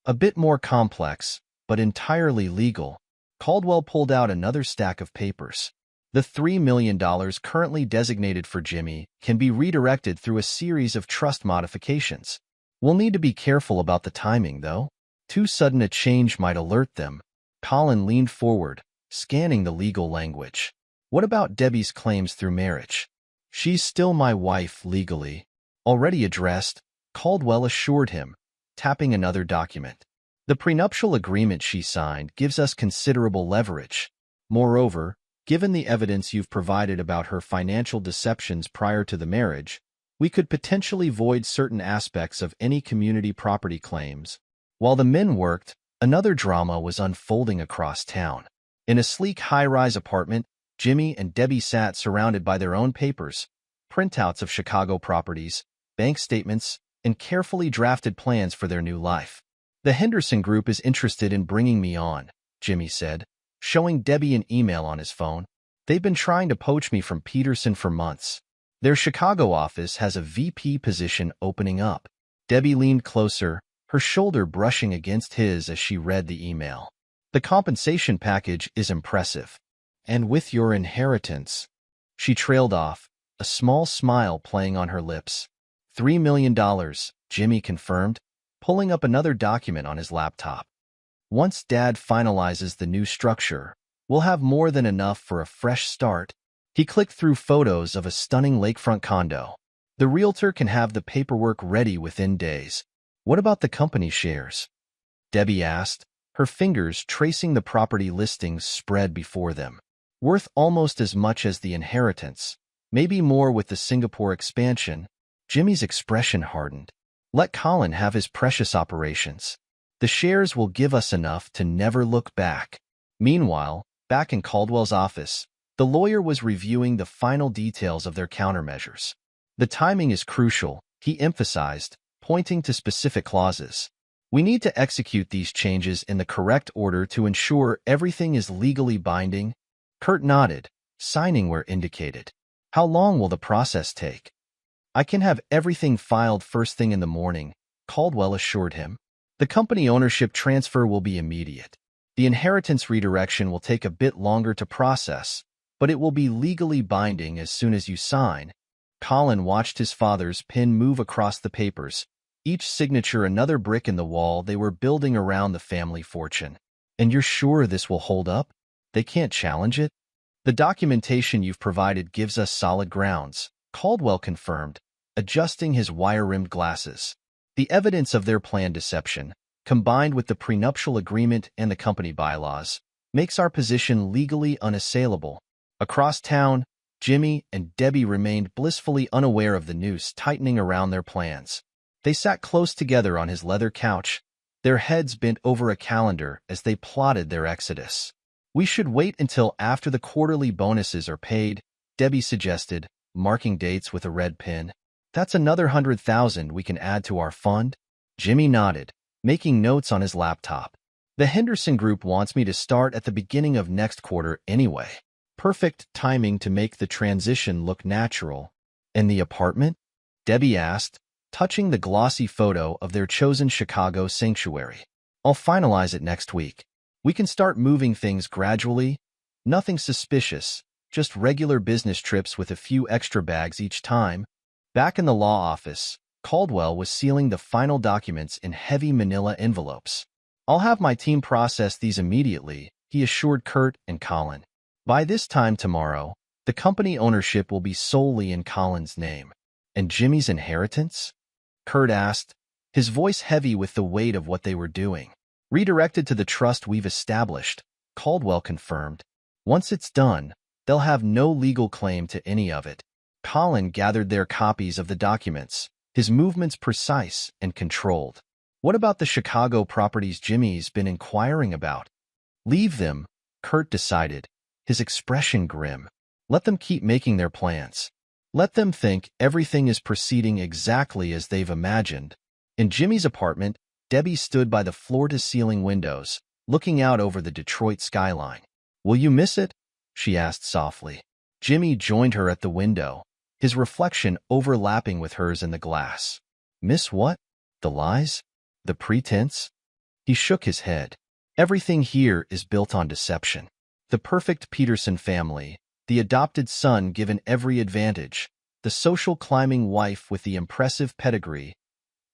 A bit more complex, but entirely legal. Caldwell pulled out another stack of papers. The $3 million currently designated for Jimmy can be redirected through a series of trust modifications. We'll need to be careful about the timing, though. Too sudden a change might alert them. Colin leaned forward, scanning the legal language. What about Debbie's claims through marriage? She's still my wife legally. Already addressed, Caldwell assured him, tapping another document. The prenuptial agreement she signed gives us considerable leverage. Moreover, Given the evidence you've provided about her financial deceptions prior to the marriage, we could potentially void certain aspects of any community property claims. While the men worked, another drama was unfolding across town. In a sleek high-rise apartment, Jimmy and Debbie sat surrounded by their own papers, printouts of Chicago properties, bank statements, and carefully drafted plans for their new life. "The Henderson Group is interested in bringing me on," Jimmy said, showing Debbie an email on his phone. "They've been trying to poach me from Peterson for months. Their Chicago office has a VP position opening up." Debbie leaned closer, her shoulder brushing against his as she read the email. "The compensation package is impressive. And with your inheritance," she trailed off, a small smile playing on her lips. $3 million, Jimmy confirmed, pulling up another document on his laptop. "Once Dad finalizes the new structure, we'll have more than enough for a fresh start." He clicked through photos of a stunning lakefront condo. "The realtor can have the paperwork ready within days." "What about the company shares?" Debbie asked, her fingers tracing the property listings spread before them. "Worth almost as much as the inheritance, maybe more with the Singapore expansion." Jimmy's expression hardened. "Let Colin have his precious operations. The shares will give us enough to never look back." Meanwhile, back in Caldwell's office, the lawyer was reviewing the final details of their countermeasures. "The timing is crucial," he emphasized, pointing to specific clauses. "We need to execute these changes in the correct order to ensure everything is legally binding." Kurt nodded, signing where indicated. "How long will the process take?" "I can have everything filed first thing in the morning," Caldwell assured him. "The company ownership transfer will be immediate. The inheritance redirection will take a bit longer to process, but it will be legally binding as soon as you sign." Colin watched his father's pen move across the papers, each signature another brick in the wall they were building around the family fortune. "And you're sure this will hold up? They can't challenge it?" "The documentation you've provided gives us solid grounds," Caldwell confirmed, adjusting his wire-rimmed glasses. "The evidence of their planned deception, combined with the prenuptial agreement and the company bylaws, makes our position legally unassailable." Across town, Jimmy and Debbie remained blissfully unaware of the noose tightening around their plans. They sat close together on his leather couch, their heads bent over a calendar as they plotted their exodus. "We should wait until after the quarterly bonuses are paid," Debbie suggested, marking dates with a red pen. "That's another 100,000 we can add to our fund." Jimmy nodded, making notes on his laptop. "The Henderson Group wants me to start at the beginning of next quarter anyway. Perfect timing to make the transition look natural." "And the apartment?" Debbie asked, touching the glossy photo of their chosen Chicago sanctuary. "I'll finalize it next week. We can start moving things gradually. Nothing suspicious, just regular business trips with a few extra bags each time." Back in the law office, Caldwell was sealing the final documents in heavy manila envelopes. "I'll have my team process these immediately," he assured Kurt and Colin. "By this time tomorrow, the company ownership will be solely in Colin's name." "And Jimmy's inheritance?" Kurt asked, his voice heavy with the weight of what they were doing. "Redirected to the trust we've established," Caldwell confirmed. "Once it's done, they'll have no legal claim to any of it." Colin gathered their copies of the documents, his movements precise and controlled. "What about the Chicago properties Jimmy's been inquiring about?" "Leave them," Kurt decided, his expression grim. "Let them keep making their plans. Let them think everything is proceeding exactly as they've imagined." In Jimmy's apartment, Debbie stood by the floor-to-ceiling windows, looking out over the Detroit skyline. "Will you miss it?" she asked softly. Jimmy joined her at the window, his reflection overlapping with hers in the glass. "Miss what? The lies? The pretense?" He shook his head. "Everything here is built on deception. The perfect Peterson family, the adopted son given every advantage, the social climbing wife with the impressive pedigree.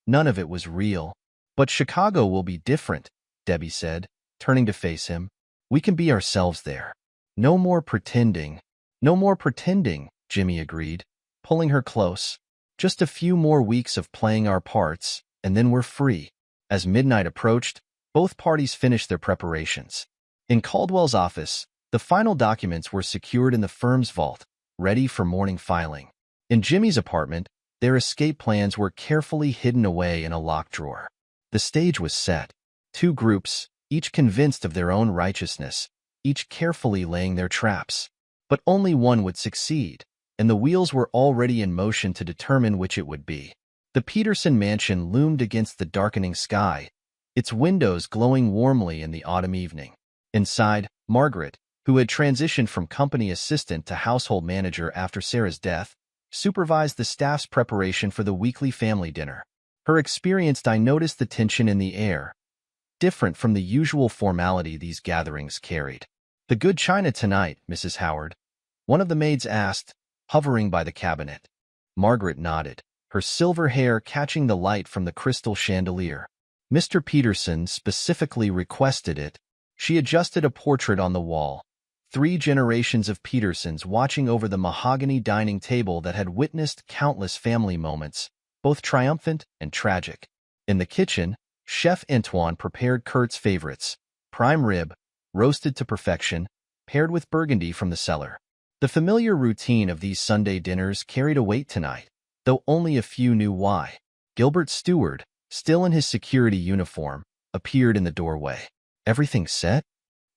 None of it was real. But Chicago will be different," Debbie said, turning to face him. "We can be ourselves there. No more pretending." "No more pretending," Jimmy agreed, pulling her close. "Just a few more weeks of playing our parts, and then we're free." As midnight approached, both parties finished their preparations. In Caldwell's office, The final documents were secured in the firm's vault, ready for morning filing. In Jimmy's apartment, their escape plans were carefully hidden away in a locked drawer. The stage was set. Two groups, each convinced of their own righteousness, each carefully laying their traps. But only one would succeed, and the wheels were already in motion to determine which it would be. The Peterson mansion loomed against the darkening sky, its windows glowing warmly in the autumn evening. Inside, Margaret, who had transitioned from company assistant to household manager after Sarah's death, supervised the staff's preparation for the weekly family dinner. Her experience noticed the tension in the air, different from the usual formality these gatherings carried. "The good china tonight, Mrs. Howard?" one of the maids asked, hovering by the cabinet. Margaret nodded, her silver hair catching the light from the crystal chandelier. "Mr. Peterson specifically requested it." She adjusted a portrait on the wall, 3 generations of Petersons watching over the mahogany dining table that had witnessed countless family moments, both triumphant and tragic. In the kitchen, Chef Antoine prepared Kurt's favorites, prime rib, roasted to perfection, paired with burgundy from the cellar. The familiar routine of these Sunday dinners carried a weight tonight, though only a few knew why. Gilbert Stewart, still in his security uniform, appeared in the doorway. "Everything set?"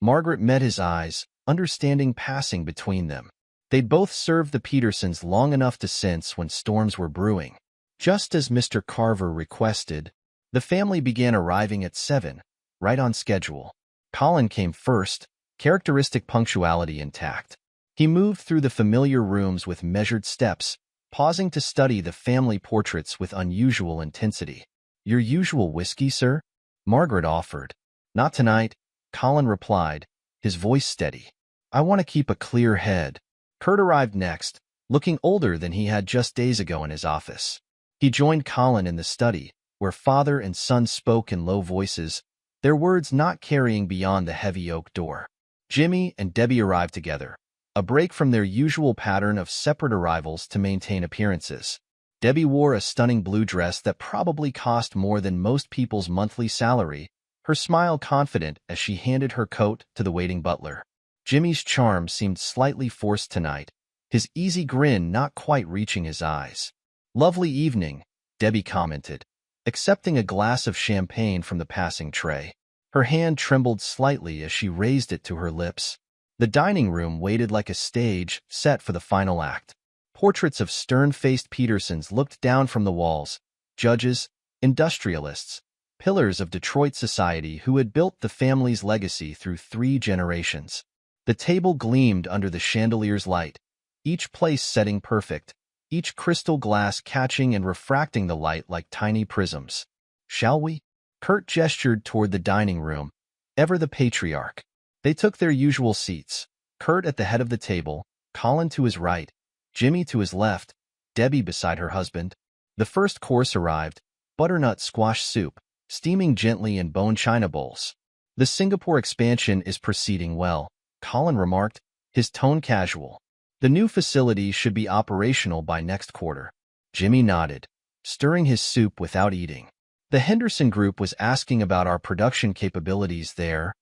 Margaret met his eyes, understanding passing between them. They'd both served the Petersons long enough to sense when storms were brewing. Just as Mr. Carver requested, the family began arriving at 7, right on schedule. Colin came first, characteristic punctuality intact. He moved through the familiar rooms with measured steps, pausing to study the family portraits with unusual intensity. "Your usual whiskey, sir?" Margaret offered. "Not tonight," Colin replied, his voice steady. "I want to keep a clear head." Kurt arrived next, looking older than he had just days ago in his office. He joined Colin in the study, where father and son spoke in low voices, their words not carrying beyond the heavy oak door. Jimmy and Debbie arrived together, a break from their usual pattern of separate arrivals to maintain appearances. Debbie wore a stunning blue dress that probably cost more than most people's monthly salary, her smile confident as she handed her coat to the waiting butler. Jimmy's charm seemed slightly forced tonight, his easy grin not quite reaching his eyes. "Lovely evening," Debbie commented, accepting a glass of champagne from the passing tray. Her hand trembled slightly as she raised it to her lips. The dining room waited like a stage set for the final act. Portraits of stern-faced Petersons looked down from the walls, judges, industrialists, pillars of Detroit society who had built the family's legacy through 3 generations. The table gleamed under the chandelier's light, each place setting perfect, each crystal glass catching and refracting the light like tiny prisms. "Shall we?" Kurt gestured toward the dining room, ever the patriarch. They took their usual seats, Kurt at the head of the table, Colin to his right, Jimmy to his left, Debbie beside her husband. The first course arrived, butternut squash soup, steaming gently in bone china bowls. "The Singapore expansion is proceeding well," Colin remarked, his tone casual. "The new facility should be operational by next quarter." Jimmy nodded, stirring his soup without eating. "The Henderson Group was asking about our production capabilities there."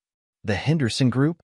"The Henderson Group?"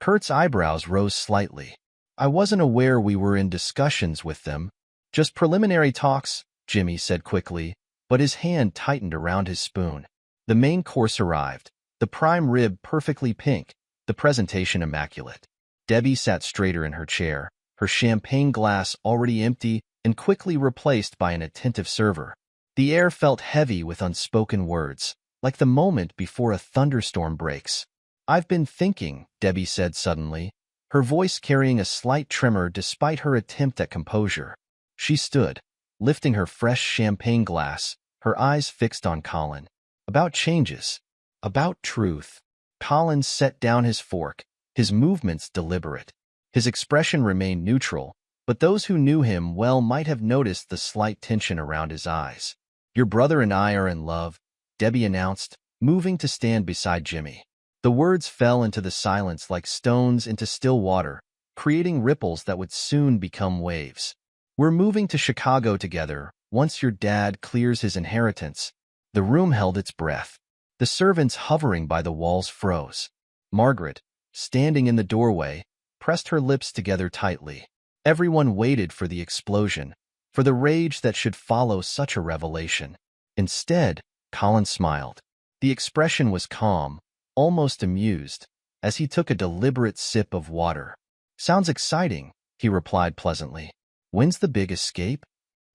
Kurt's eyebrows rose slightly. "I wasn't aware we were in discussions with them." "Just preliminary talks," Jimmy said quickly, but his hand tightened around his spoon. The main course arrived, the prime rib perfectly pink, the presentation immaculate. Debbie sat straighter in her chair, her champagne glass already empty and quickly replaced by an attentive server. The air felt heavy with unspoken words, like the moment before a thunderstorm breaks. "I've been thinking," Debbie said suddenly, her voice carrying a slight tremor despite her attempt at composure. She stood, lifting her fresh champagne glass, her eyes fixed on Colin. "About changes. About truth." Colin set down his fork, his movements deliberate. His expression remained neutral, but those who knew him well might have noticed the slight tension around his eyes. "Your brother and I are in love," Debbie announced, moving to stand beside Jimmy. The words fell into the silence like stones into still water, creating ripples that would soon become waves. "We're moving to Chicago together, once your dad clears his inheritance." The room held its breath. The servants hovering by the walls froze. Margaret, standing in the doorway, pressed her lips together tightly. Everyone waited for the explosion, for the rage that should follow such a revelation. Instead, Colin smiled. The expression was calm, almost amused, as he took a deliberate sip of water. "Sounds exciting," he replied pleasantly. "When's the big escape?"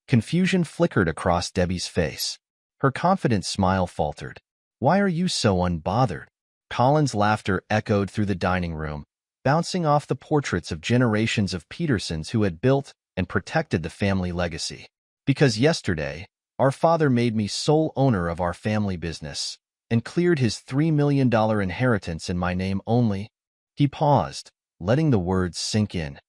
Confusion flickered across Debbie's face. Her confident smile faltered. "Why are you so unbothered?" Colin's laughter echoed through the dining room, bouncing off the portraits of generations of Petersons who had built and protected the family legacy. "Because yesterday, our father made me sole owner of our family business and cleared his $3 million inheritance in my name only." He paused, letting the words sink in.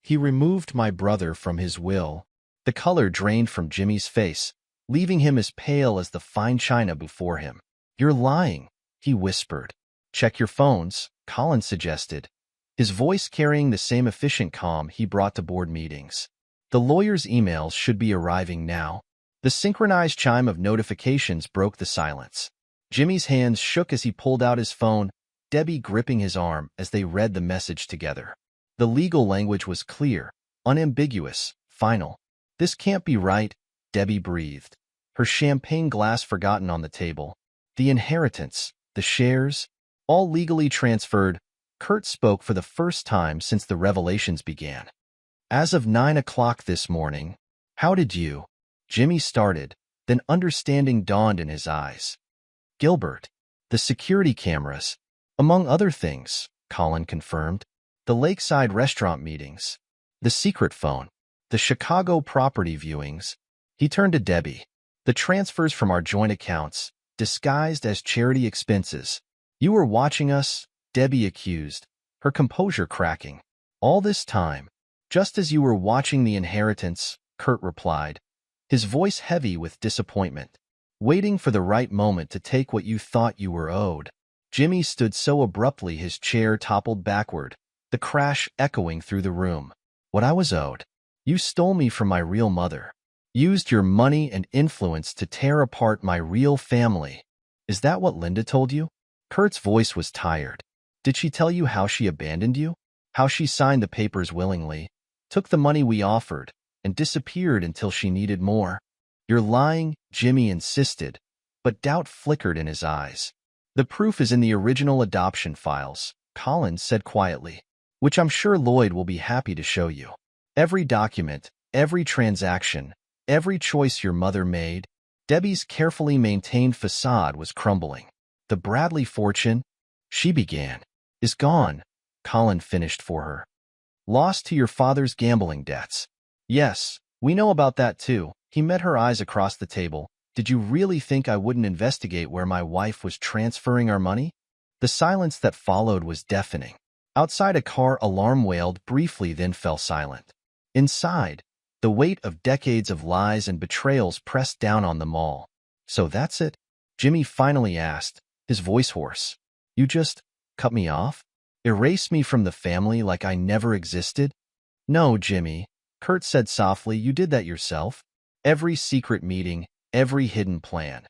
"He removed my brother from his will." The color drained from Jimmy's face, leaving him as pale as the fine china before him. "You're lying," he whispered. "Check your phones," Colin suggested, his voice carrying the same efficient calm he brought to board meetings. "The lawyer's emails should be arriving now." The synchronized chime of notifications broke the silence. Jimmy's hands shook as he pulled out his phone, Debbie gripping his arm as they read the message together. The legal language was clear, unambiguous, final. "This can't be right," Debbie breathed, her champagne glass forgotten on the table. "The inheritance, the shares, all legally transferred." Kurt spoke for the first time since the revelations began. "As of 9 o'clock this morning." "How did you—" Jimmy started, then understanding dawned in his eyes. "Gilbert, the security cameras, among other things," Colin confirmed. "The lakeside restaurant meetings, the secret phone, the Chicago property viewings." He turned to Debbie. "The transfers from our joint accounts, disguised as charity expenses." "You were watching us," Debbie accused, her composure cracking. "All this time, just as you were watching the inheritance," Kurt replied, his voice heavy with disappointment. "Waiting for the right moment to take what you thought you were owed." Jimmy stood so abruptly his chair toppled backward, the crash echoing through the room. "What I was owed? You stole me from my real mother. Used your money and influence to tear apart my real family. Is that what Linda told you?" Kurt's voice was tired. "Did she tell you how she abandoned you? How she signed the papers willingly, took the money we offered, and disappeared until she needed more?" "You're lying," Jimmy insisted, but doubt flickered in his eyes. "The proof is in the original adoption files," Collins said quietly, "which I'm sure Lloyd will be happy to show you. Every document, every transaction, every choice your mother made." Debbie's carefully maintained facade was crumbling. "The Bradley fortune," she began, "is gone," Colin finished for her. "Lost to your father's gambling debts." "Yes, we know about that too." He met her eyes across the table. "Did you really think I wouldn't investigate where my wife was transferring our money?" The silence that followed was deafening. Outside, a car alarm wailed briefly, then fell silent. Inside, the weight of decades of lies and betrayals pressed down on them all. "So that's it?" Jimmy finally asked, his voice hoarse. "You just cut me off? Erase me from the family like I never existed?" "No, Jimmy," Kurt said softly, "you did that yourself. Every secret meeting, every hidden plan,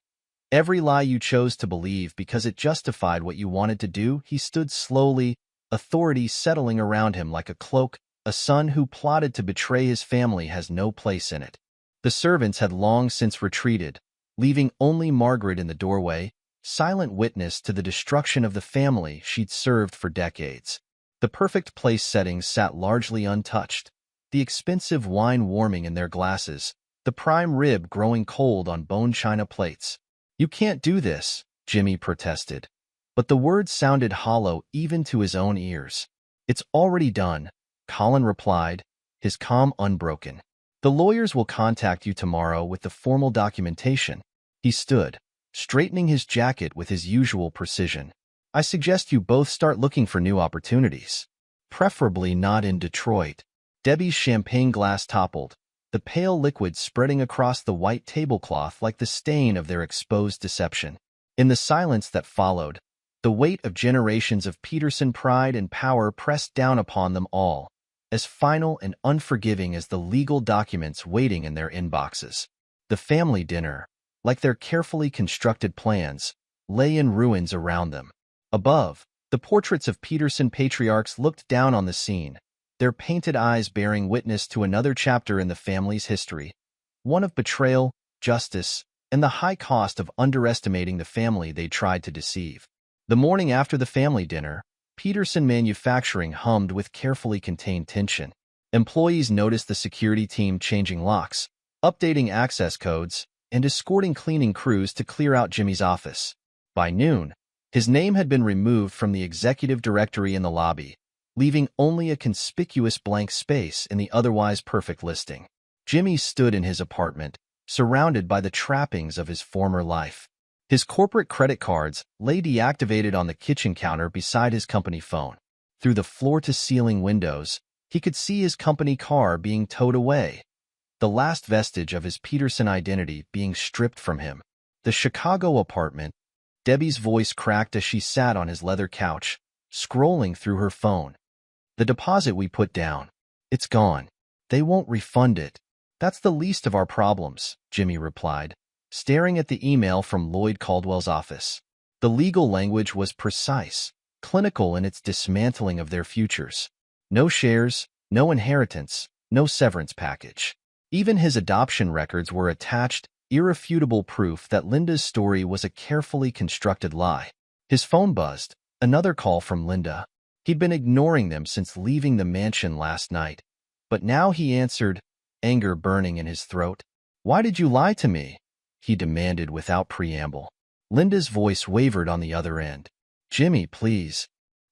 every lie you chose to believe because it justified what you wanted to do." He stood slowly, authority settling around him like a cloak. "A son who plotted to betray his family has no place in it." The servants had long since retreated, leaving only Margaret in the doorway, silent witness to the destruction of the family she'd served for decades. The perfect place settings sat largely untouched, the expensive wine warming in their glasses, the prime rib growing cold on bone china plates. "You can't do this," Jimmy protested. But the words sounded hollow even to his own ears. "It's already done," Colin replied, his calm unbroken. "The lawyers will contact you tomorrow with the formal documentation." He stood, straightening his jacket with his usual precision. "I suggest you both start looking for new opportunities. Preferably not in Detroit." Debbie's champagne glass toppled, the pale liquid spreading across the white tablecloth like the stain of their exposed deception. In the silence that followed, the weight of generations of Peterson pride and power pressed down upon them all, as final and unforgiving as the legal documents waiting in their inboxes. The family dinner, like their carefully constructed plans, lay in ruins around them. Above, The portraits of Peterson patriarchs looked down on the scene, their painted eyes bearing witness to another chapter in the family's history, one of betrayal, justice, and the high cost of underestimating the family they tried to deceive. The morning after the family dinner, Peterson Manufacturing hummed with carefully contained tension. Employees noticed the security team changing locks, updating access codes, and escorting cleaning crews to clear out Jimmy's office. By noon, his name had been removed from the executive directory in the lobby, leaving only a conspicuous blank space in the otherwise perfect listing. Jimmy stood in his apartment, surrounded by the trappings of his former life. His corporate credit cards lay deactivated on the kitchen counter beside his company phone. Through the floor-to-ceiling windows, he could see his company car being towed away, the last vestige of his Peterson identity being stripped from him. The Chicago apartment. Debbie's voice cracked as she sat on his leather couch, scrolling through her phone. The deposit we put down. It's gone. They won't refund it. That's the least of our problems, Jimmy replied, staring at the email from Lloyd Caldwell's office. The legal language was precise, clinical in its dismantling of their futures. No shares, no inheritance, no severance package. Even his adoption records were attached, irrefutable proof that Linda's story was a carefully constructed lie. His phone buzzed, another call from Linda. He'd been ignoring them since leaving the mansion last night, but now he answered, anger burning in his throat. "Why did you lie to me?" he demanded without preamble. Linda's voice wavered on the other end. "Jimmy, please.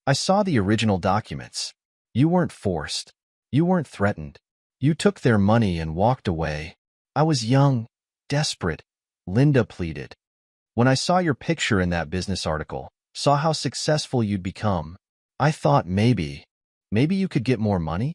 I saw the original documents. You weren't forced. You weren't threatened. You took their money and walked away. I was young, desperate," Linda pleaded. "When I saw your picture in that business article, saw how successful you'd become, I thought maybe you could get more money."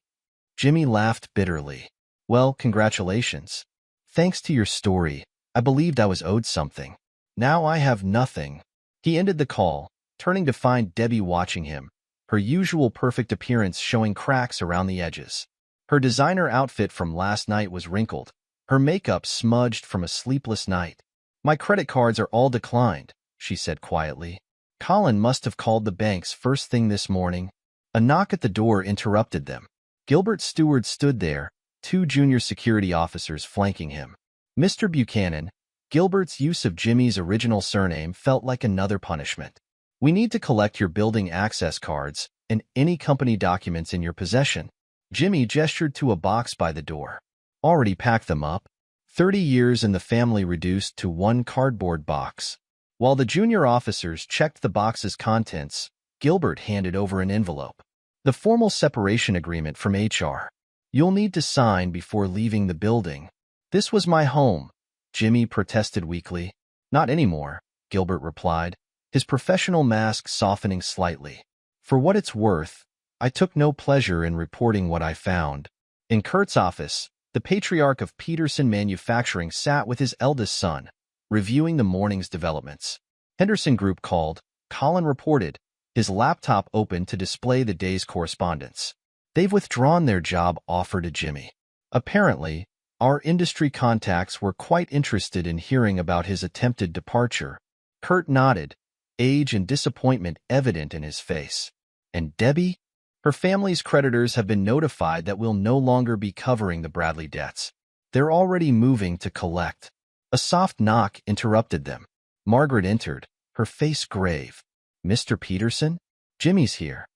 Jimmy laughed bitterly. "Well, congratulations. Thanks to your story, I believed I was owed something. Now I have nothing." He ended the call, turning to find Debbie watching him, her usual perfect appearance showing cracks around the edges. Her designer outfit from last night was wrinkled, her makeup smudged from a sleepless night. "My credit cards are all declined," she said quietly. "Colin must have called the banks first thing this morning." A knock at the door interrupted them. Gilbert Stewart stood there, two junior security officers flanking him. "Mr. Buchanan," Gilbert's use of Jimmy's original surname felt like another punishment. "We need to collect your building access cards and any company documents in your possession." Jimmy gestured to a box by the door. "Already packed them up." 30 years in the family reduced to one cardboard box. While the junior officers checked the box's contents, Gilbert handed over an envelope. "The formal separation agreement from HR. You'll need to sign before leaving the building." "This was my home," Jimmy protested weakly. "Not anymore," Gilbert replied, his professional mask softening slightly. "For what it's worth, I took no pleasure in reporting what I found." In Kurt's office, the patriarch of Peterson Manufacturing sat with his eldest son, reviewing the morning's developments. Henderson Group called, Colin reported, his laptop open to display the day's correspondence. "They've withdrawn their job offer to Jimmy. Apparently, our industry contacts were quite interested in hearing about his attempted departure." Kurt nodded, age and disappointment evident in his face. "And Debbie? Her family's creditors have been notified that we'll no longer be covering the Bradley debts. They're already moving to collect." A soft knock interrupted them. Margaret entered, her face grave. "Mr. Peterson? Jimmy's here.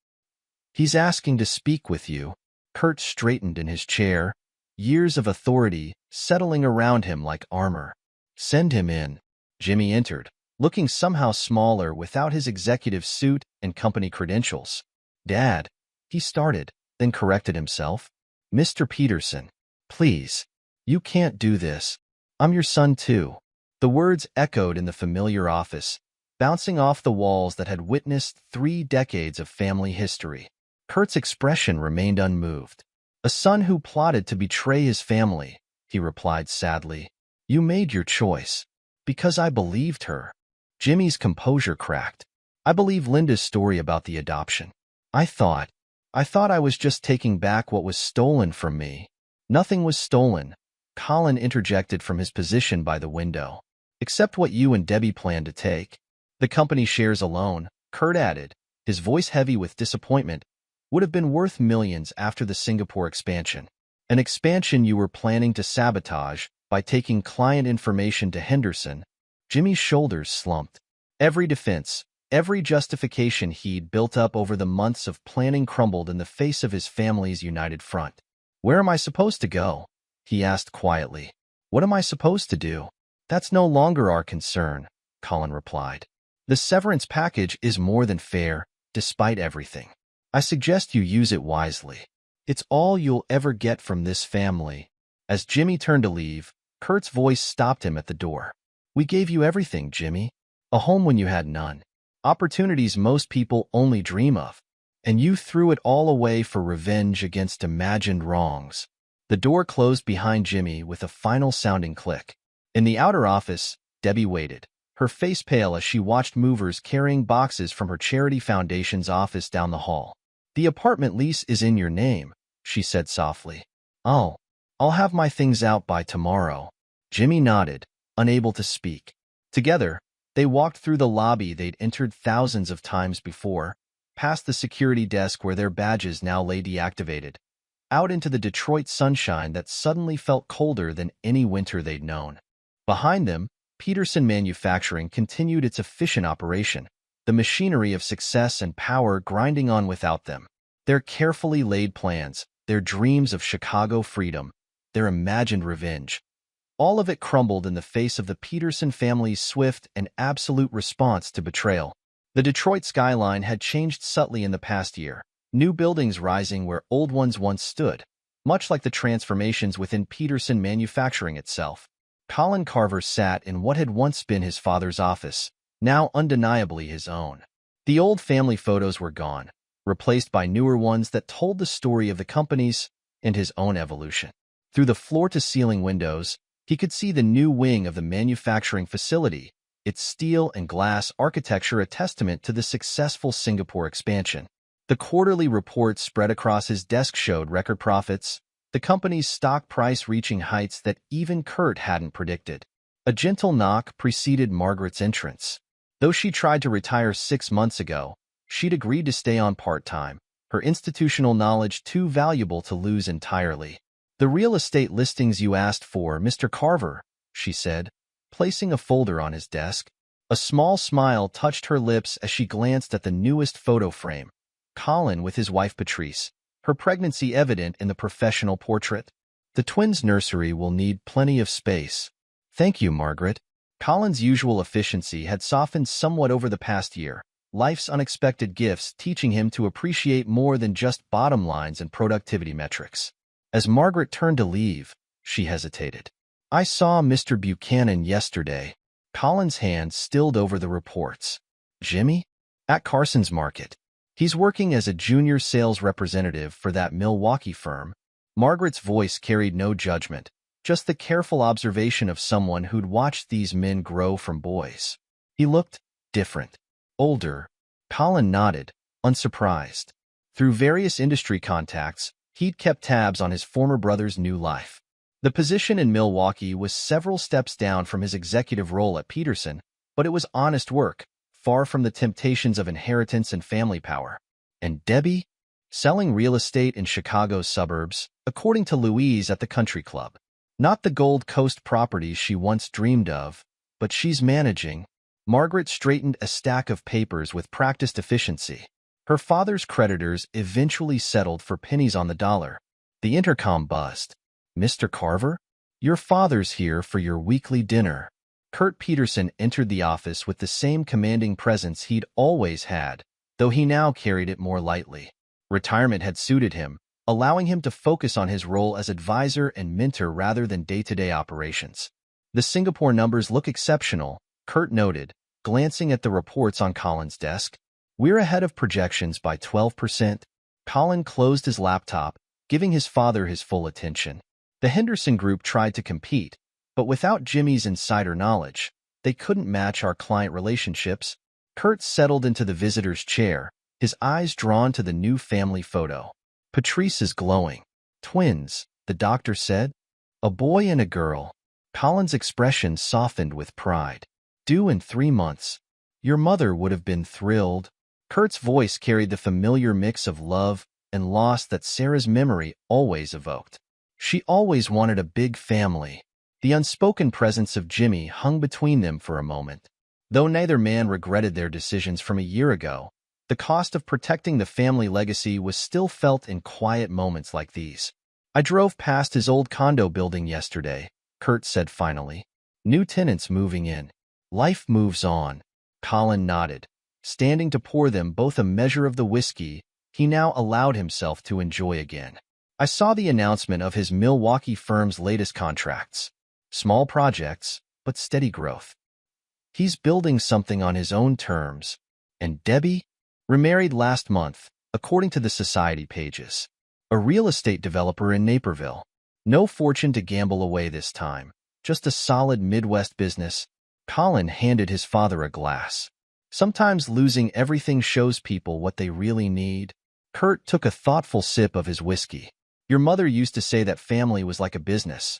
He's asking to speak with you." Kurt straightened in his chair, years of authority settling around him like armor. "Send him in." Jimmy entered, looking somehow smaller without his executive suit and company credentials. "Dad," he started, then corrected himself. "Mr. Peterson, please. You can't do this. I'm your son too." The words echoed in the familiar office, bouncing off the walls that had witnessed 3 decades of family history. Kurt's expression remained unmoved. "A son who plotted to betray his family," he replied sadly. "You made your choice. Because I believed her." Jimmy's composure cracked. "I believe Linda's story about the adoption. I thought I was just taking back what was stolen from me." "Nothing was stolen," Colin interjected from his position by the window. "Except what you and Debbie planned to take. The company shares alone," Kurt added, his voice heavy with disappointment, would have been worth millions after the Singapore expansion. An expansion you were planning to sabotage by taking client information to Henderson. Jimmy's shoulders slumped. Every defense, every justification he'd built up over the months of planning crumbled in the face of his family's united front. "Where am I supposed to go?" he asked quietly. "What am I supposed to do?" "That's no longer our concern," Colin replied. "The severance package is more than fair, despite everything. I suggest you use it wisely. It's all you'll ever get from this family." As Jimmy turned to leave, Kurt's voice stopped him at the door. "We gave you everything, Jimmy. A home when you had none. Opportunities most people only dream of. And you threw it all away for revenge against imagined wrongs." The door closed behind Jimmy with a final sounding click. In the outer office, Debbie waited, her face pale as she watched movers carrying boxes from her charity foundation's office down the hall. "The apartment lease is in your name," she said softly. I'll have my things out by tomorrow." Jimmy nodded, unable to speak. Together, they walked through the lobby they'd entered thousands of times before, past the security desk where their badges now lay deactivated, out into the Detroit sunshine that suddenly felt colder than any winter they'd known. Behind them, Peterson Manufacturing continued its efficient operation, the machinery of success and power grinding on without them. Their carefully laid plans, their dreams of Chicago freedom, their imagined revenge, all of it crumbled in the face of the Peterson family's swift and absolute response to betrayal. The Detroit skyline had changed subtly in the past year, new buildings rising where old ones once stood, much like the transformations within Peterson Manufacturing itself. Colin Carver sat in what had once been his father's office, now undeniably his own. The old family photos were gone, replaced by newer ones that told the story of the company's and his own evolution. Through the floor-to-ceiling windows, he could see the new wing of the manufacturing facility, its steel and glass architecture a testament to the successful Singapore expansion. The quarterly reports spread across his desk showed record profits, the company's stock price reaching heights that even Kurt hadn't predicted. A gentle knock preceded Margaret's entrance. Though she tried to retire 6 months ago, she'd agreed to stay on part-time, her institutional knowledge too valuable to lose entirely. "The real estate listings you asked for, Mr. Carver," she said, placing a folder on his desk. A small smile touched her lips as she glanced at the newest photo frame. Colin with his wife Patrice, her pregnancy evident in the professional portrait. "The twins' nursery will need plenty of space." "Thank you, Margaret." Colin's usual efficiency had softened somewhat over the past year, life's unexpected gifts teaching him to appreciate more than just bottom lines and productivity metrics. As Margaret turned to leave, she hesitated. "I saw Mr. Buchanan yesterday." Colin's hand stilled over the reports. "Jimmy?" "At Carson's Market. He's working as a junior sales representative for that Milwaukee firm." Margaret's voice carried no judgment, just the careful observation of someone who'd watched these men grow from boys. "He looked different. Older." Colin nodded, unsurprised. Through various industry contacts, he'd kept tabs on his former brother's new life. The position in Milwaukee was several steps down from his executive role at Peterson, but it was honest work, far from the temptations of inheritance and family power. And Debbie? Selling real estate in Chicago's suburbs, according to Louise at the country club. Not the Gold Coast properties she once dreamed of, but she's managing. Margaret straightened a stack of papers with practiced efficiency. Her father's creditors eventually settled for pennies on the dollar. The intercom buzzed. "Mr. Carver? Your father's here for your weekly dinner." Kurt Peterson entered the office with the same commanding presence he'd always had, though he now carried it more lightly. Retirement had suited him, allowing him to focus on his role as advisor and mentor rather than day-to-day operations. "The Singapore numbers look exceptional," Kurt noted, glancing at the reports on Colin's desk. "We're ahead of projections by 12%. Colin closed his laptop, giving his father his full attention. The Henderson Group tried to compete, but without Jimmy's insider knowledge, they couldn't match our client relationships. Kurt settled into the visitor's chair, his eyes drawn to the new family photo. "Patrice is glowing. Twins," the doctor said. "A boy and a girl." Colin's expression softened with pride. "Due in 3 months. Your mother would have been thrilled." Kurt's voice carried the familiar mix of love and loss that Sarah's memory always evoked. She always wanted a big family. The unspoken presence of Jimmy hung between them for a moment. Though neither man regretted their decisions from a year ago, the cost of protecting the family legacy was still felt in quiet moments like these. I drove past his old condo building yesterday, Kurt said finally. New tenants moving in. Life moves on. Colin nodded. Standing to pour them both a measure of the whiskey he now allowed himself to enjoy again. I saw the announcement of his Milwaukee firm's latest contracts. Small projects, but steady growth. He's building something on his own terms. And Debbie? Remarried last month, according to the society pages. A real estate developer in Naperville. No fortune to gamble away this time. Just a solid Midwest business. Colin handed his father a glass. Sometimes losing everything shows people what they really need. Kurt took a thoughtful sip of his whiskey. Your mother used to say that family was like a business.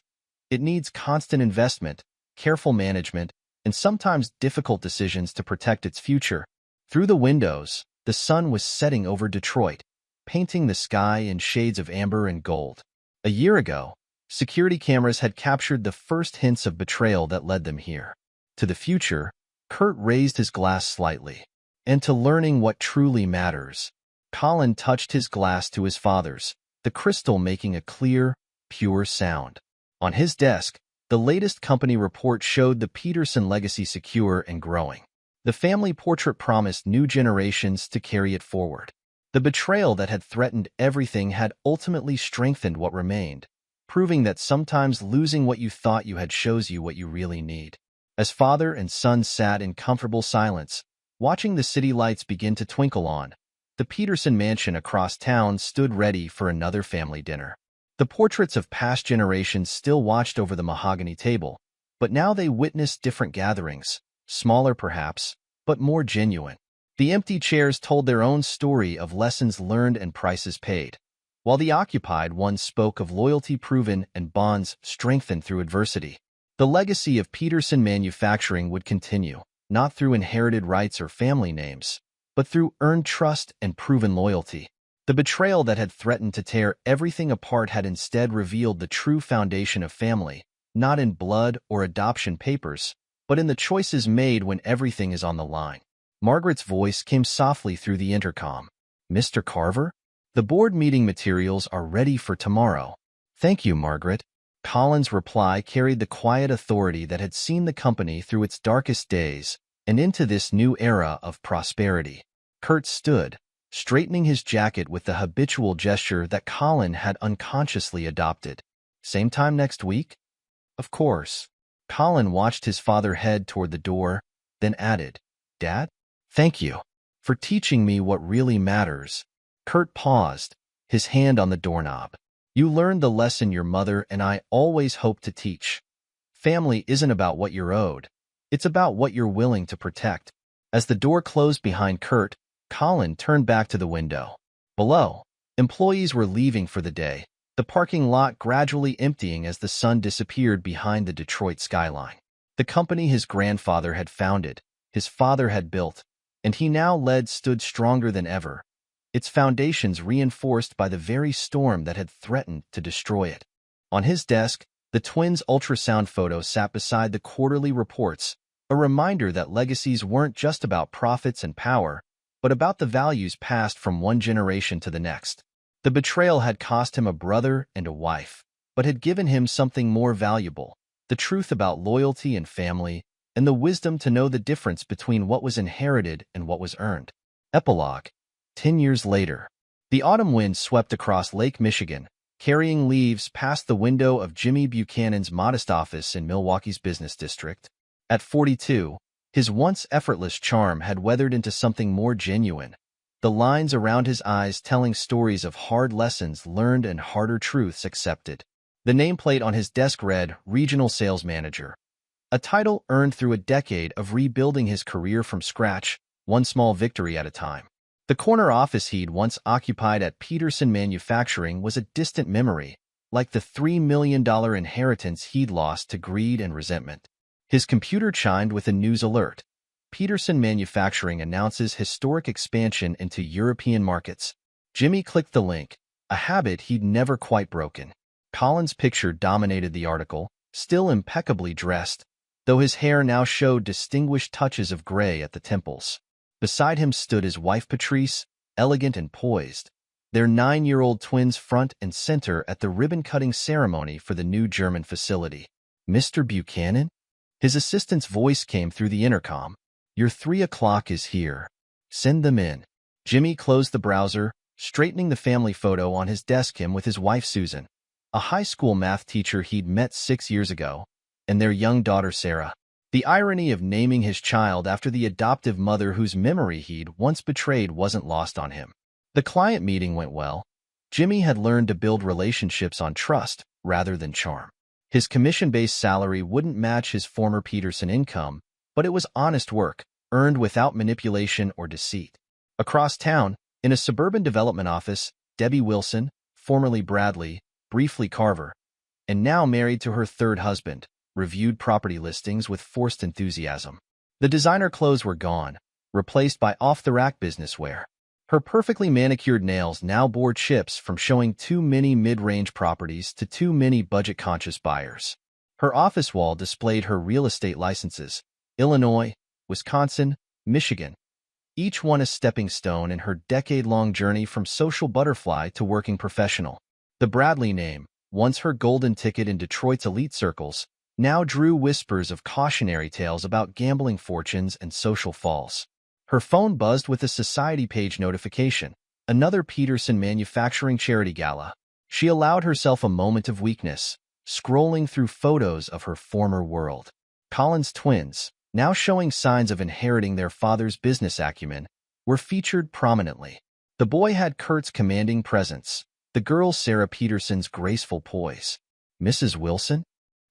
It needs constant investment, careful management, and sometimes difficult decisions to protect its future. Through the windows, the sun was setting over Detroit, painting the sky in shades of amber and gold. A year ago, security cameras had captured the first hints of betrayal that led them here. To the future, Kurt raised his glass slightly. And to learning what truly matters. Colin touched his glass to his father's, the crystal making a clear, pure sound. On his desk, the latest company report showed the Peterson legacy secure and growing. The family portrait promised new generations to carry it forward. The betrayal that had threatened everything had ultimately strengthened what remained, proving that sometimes losing what you thought you had shows you what you really need. As father and son sat in comfortable silence, watching the city lights begin to twinkle on, the Peterson mansion across town stood ready for another family dinner. The portraits of past generations still watched over the mahogany table, but now they witnessed different gatherings, smaller perhaps, but more genuine. The empty chairs told their own story of lessons learned and prices paid, while the occupied ones spoke of loyalty proven and bonds strengthened through adversity. The legacy of Peterson Manufacturing would continue, not through inherited rights or family names, but through earned trust and proven loyalty. The betrayal that had threatened to tear everything apart had instead revealed the true foundation of family, not in blood or adoption papers, but in the choices made when everything is on the line. Margaret's voice came softly through the intercom. Mr. Carver? The board meeting materials are ready for tomorrow. Thank you, Margaret. Colin's reply carried the quiet authority that had seen the company through its darkest days and into this new era of prosperity. Kurt stood, straightening his jacket with the habitual gesture that Colin had unconsciously adopted. Same time next week? Of course. Colin watched his father head toward the door, then added, Dad? Thank you for teaching me what really matters. Kurt paused, his hand on the doorknob. You learned the lesson your mother and I always hoped to teach. Family isn't about what you're owed. It's about what you're willing to protect. As the door closed behind Kurt, Colin turned back to the window. Below, employees were leaving for the day, the parking lot gradually emptying as the sun disappeared behind the Detroit skyline. The company his grandfather had founded, his father had built, and he now led stood stronger than ever, its foundations reinforced by the very storm that had threatened to destroy it. On his desk, the twins' ultrasound photo sat beside the quarterly reports, a reminder that legacies weren't just about profits and power, but about the values passed from one generation to the next. The betrayal had cost him a brother and a wife, but had given him something more valuable, the truth about loyalty and family, and the wisdom to know the difference between what was inherited and what was earned. Epilogue. 10 years later. The autumn wind swept across Lake Michigan, carrying leaves past the window of Jimmy Buchanan's modest office in Milwaukee's business district. At 42, his once effortless charm had weathered into something more genuine, the lines around his eyes telling stories of hard lessons learned and harder truths accepted. The nameplate on his desk read, Regional Sales Manager, a title earned through a decade of rebuilding his career from scratch, one small victory at a time. The corner office he'd once occupied at Peterson Manufacturing was a distant memory, like the $3 million inheritance he'd lost to greed and resentment. His computer chimed with a news alert. Peterson Manufacturing announces historic expansion into European markets. Jimmy clicked the link, a habit he'd never quite broken. Colin's picture dominated the article, still impeccably dressed, though his hair now showed distinguished touches of gray at the temples. Beside him stood his wife Patrice, elegant and poised, their 9-year-old twins front and center at the ribbon-cutting ceremony for the new German facility. "Mr. Buchanan?" His assistant's voice came through the intercom. "Your 3 o'clock is here. Send them in." Jimmy closed the browser, straightening the family photo on his desk him with his wife Susan, a high school math teacher he'd met 6 years ago, and their young daughter Sarah. The irony of naming his child after the adoptive mother whose memory he'd once betrayed wasn't lost on him. The client meeting went well. Jimmy had learned to build relationships on trust rather than charm. His commission-based salary wouldn't match his former Peterson income, but it was honest work, earned without manipulation or deceit. Across town, in a suburban development office, Debbie Wilson, formerly Bradley, briefly Carver, and now married to her third husband, reviewed property listings with forced enthusiasm. The designer clothes were gone, replaced by off-the-rack business wear. Her perfectly manicured nails now bore chips from showing too many mid-range properties to too many budget-conscious buyers. Her office wall displayed her real estate licenses: Illinois, Wisconsin, Michigan, each one a stepping stone in her decade-long journey from social butterfly to working professional. The Bradley name, once her golden ticket in Detroit's elite circles, now drew whispers of cautionary tales about gambling fortunes and social falls. Her phone buzzed with a society page notification, another Peterson Manufacturing charity gala. She allowed herself a moment of weakness, scrolling through photos of her former world. Colin's twins, now showing signs of inheriting their father's business acumen, were featured prominently. The boy had Kurt's commanding presence, the girl Sarah Peterson's graceful poise. "Mrs. Wilson?"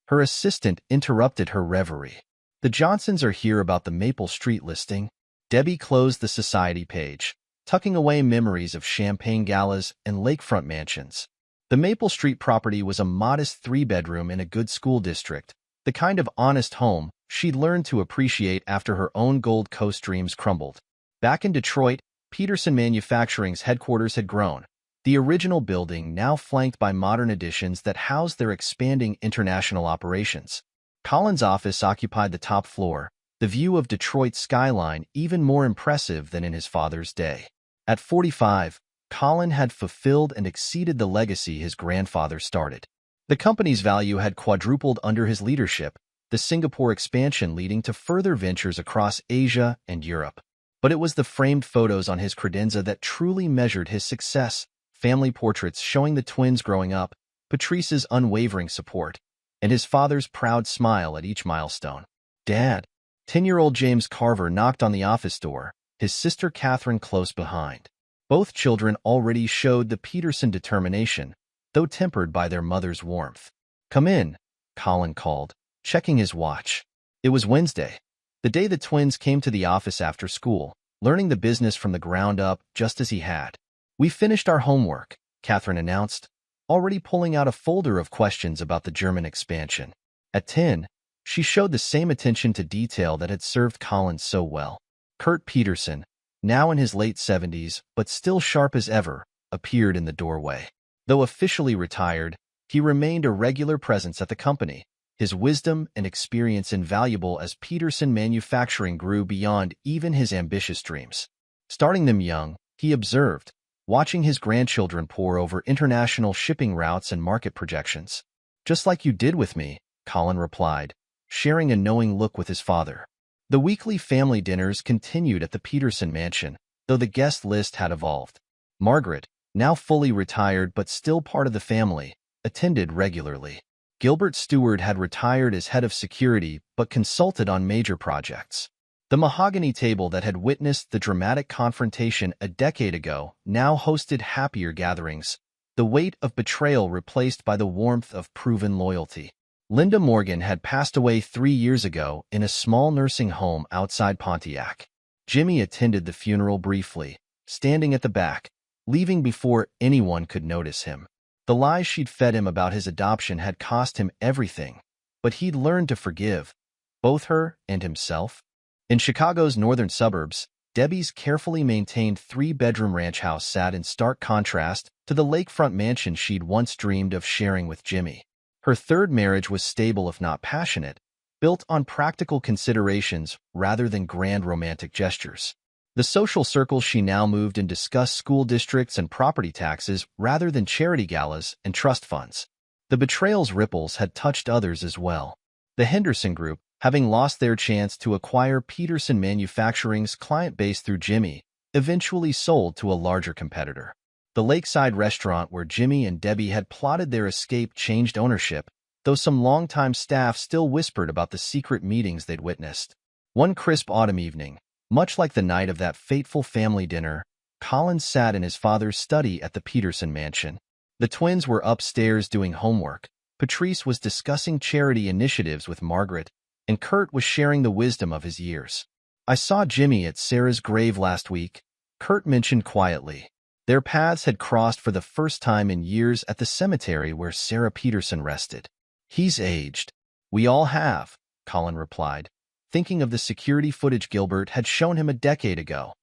Her assistant interrupted her reverie. "The Johnsons are here about the Maple Street listing." Debbie closed the society page, tucking away memories of champagne galas and lakefront mansions. The Maple Street property was a modest 3-bedroom in a good school district, the kind of honest home she'd learned to appreciate after her own Gold Coast dreams crumbled. Back in Detroit, Peterson Manufacturing's headquarters had grown, the original building now flanked by modern additions that housed their expanding international operations. Colin's office occupied the top floor, the view of Detroit's skyline even more impressive than in his father's day. At 45, Colin had fulfilled and exceeded the legacy his grandfather started. The company's value had quadrupled under his leadership, the Singapore expansion leading to further ventures across Asia and Europe. But it was the framed photos on his credenza that truly measured his success: family portraits showing the twins growing up, Patrice's unwavering support, and his father's proud smile at each milestone. "Dad." 10-year-old James Carver knocked on the office door, his sister Catherine close behind. Both children already showed the Peterson determination, though tempered by their mother's warmth. "Come in," Colin called, checking his watch. It was Wednesday, the day the twins came to the office after school, learning the business from the ground up just as he had. "We finished our homework," Catherine announced, already pulling out a folder of questions about the German expansion. At 10, she showed the same attention to detail that had served Colin so well. Kurt Peterson, now in his late 70s but still sharp as ever, appeared in the doorway. Though officially retired, he remained a regular presence at the company, his wisdom and experience invaluable as Peterson Manufacturing grew beyond even his ambitious dreams. Starting them young, he observed, watching his grandchildren pore over international shipping routes and market projections. "Just like you did with me," Colin replied, sharing a knowing look with his father. The weekly family dinners continued at the Peterson mansion, though the guest list had evolved. Margaret, now fully retired but still part of the family, attended regularly. Gilbert Stewart had retired as head of security but consulted on major projects. The mahogany table that had witnessed the dramatic confrontation a decade ago now hosted happier gatherings, the weight of betrayal replaced by the warmth of proven loyalty. Linda Morgan had passed away 3 years ago in a small nursing home outside Pontiac. Jimmy attended the funeral briefly, standing at the back, leaving before anyone could notice him. The lies she'd fed him about his adoption had cost him everything, but he'd learned to forgive, both her and himself. In Chicago's northern suburbs, Debbie's carefully maintained three-bedroom ranch house sat in stark contrast to the lakefront mansion she'd once dreamed of sharing with Jimmy. Her third marriage was stable if not passionate, built on practical considerations rather than grand romantic gestures. The social circles she now moved in discussed school districts and property taxes rather than charity galas and trust funds. The betrayal's ripples had touched others as well. The Henderson Group, having lost their chance to acquire Peterson Manufacturing's client base through Jimmy, eventually sold to a larger competitor. The lakeside restaurant where Jimmy and Debbie had plotted their escape changed ownership, though some longtime staff still whispered about the secret meetings they'd witnessed. One crisp autumn evening, much like the night of that fateful family dinner, Colin sat in his father's study at the Peterson mansion. The twins were upstairs doing homework. Patrice was discussing charity initiatives with Margaret, and Kurt was sharing the wisdom of his years. "I saw Jimmy at Sarah's grave last week," Kurt mentioned quietly. Their paths had crossed for the first time in years at the cemetery where Sarah Peterson rested. "He's aged." "We all have," Colin replied, thinking of the security footage Gilbert had shown him a decade ago.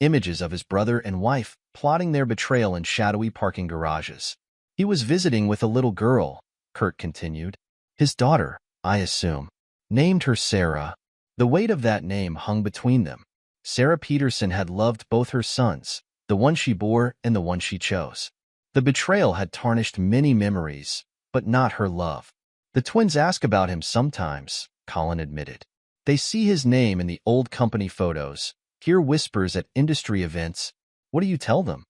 Images of his brother and wife plotting their betrayal in shadowy parking garages. "He was visiting with a little girl," Kurt continued. "His daughter, I assume. Named her Sarah." The weight of that name hung between them. Sarah Peterson had loved both her sons, the one she bore and the one she chose. The betrayal had tarnished many memories, but not her love. "The twins ask about him sometimes," Colin admitted. "They see his name in the old company photos, hear whispers at industry events." "What do you tell them?"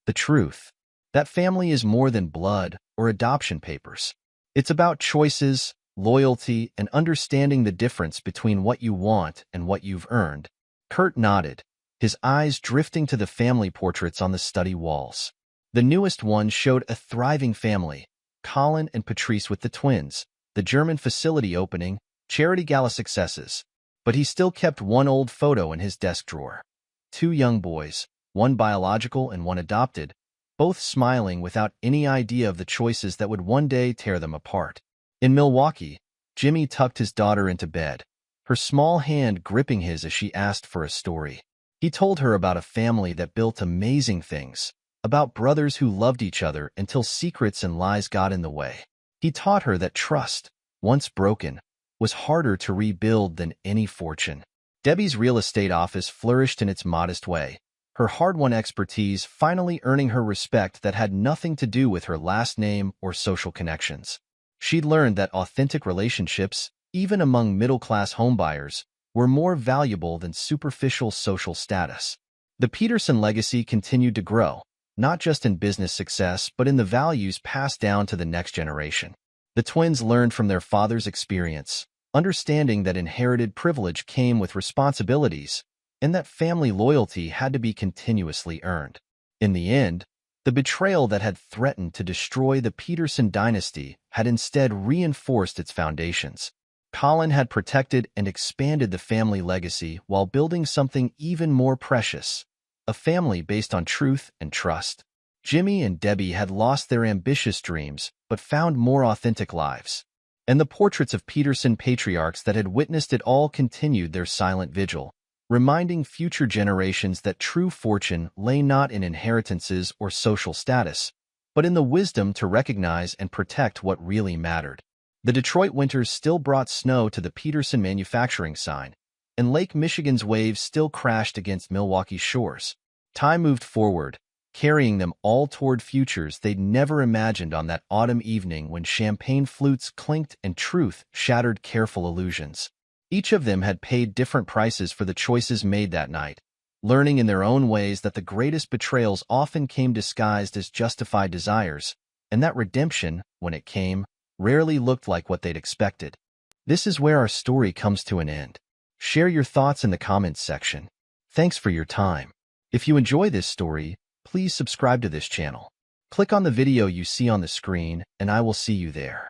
"The truth. That family is more than blood or adoption papers. It's about choices, loyalty, and understanding the difference between what you want and what you've earned." Kurt nodded, his eyes drifting to the family portraits on the study walls. The newest one showed a thriving family, Colin and Patrice with the twins, the German facility opening, charity gala successes. But he still kept one old photo in his desk drawer. Two young boys, one biological and one adopted, both smiling without any idea of the choices that would one day tear them apart. In Milwaukee, Jimmy tucked his daughter into bed, her small hand gripping his as she asked for a story. He told her about a family that built amazing things, about brothers who loved each other until secrets and lies got in the way. He taught her that trust, once broken, was harder to rebuild than any fortune. Debbie's real estate office flourished in its modest way, her hard-won expertise finally earning her respect that had nothing to do with her last name or social connections. She'd learned that authentic relationships, even among middle-class homebuyers, were more valuable than superficial social status. The Peterson legacy continued to grow, not just in business success but in the values passed down to the next generation. The twins learned from their father's experience, understanding that inherited privilege came with responsibilities and that family loyalty had to be continuously earned. In the end, the betrayal that had threatened to destroy the Peterson dynasty had instead reinforced its foundations. Colin had protected and expanded the family legacy while building something even more precious, a family based on truth and trust. Jimmy and Debbie had lost their ambitious dreams but found more authentic lives. And the portraits of Peterson patriarchs that had witnessed it all continued their silent vigil, reminding future generations that true fortune lay not in inheritances or social status, but in the wisdom to recognize and protect what really mattered. The Detroit winters still brought snow to the Peterson manufacturing sign, and Lake Michigan's waves still crashed against Milwaukee's shores. Time moved forward, carrying them all toward futures they'd never imagined on that autumn evening when champagne flutes clinked and truth shattered careful illusions. Each of them had paid different prices for the choices made that night, learning in their own ways that the greatest betrayals often came disguised as justified desires, and that redemption, when it came, rarely looked like what they'd expected. This is where our story comes to an end. Share your thoughts in the comments section. Thanks for your time. If you enjoy this story, please subscribe to this channel. Click on the video you see on the screen, and I will see you there.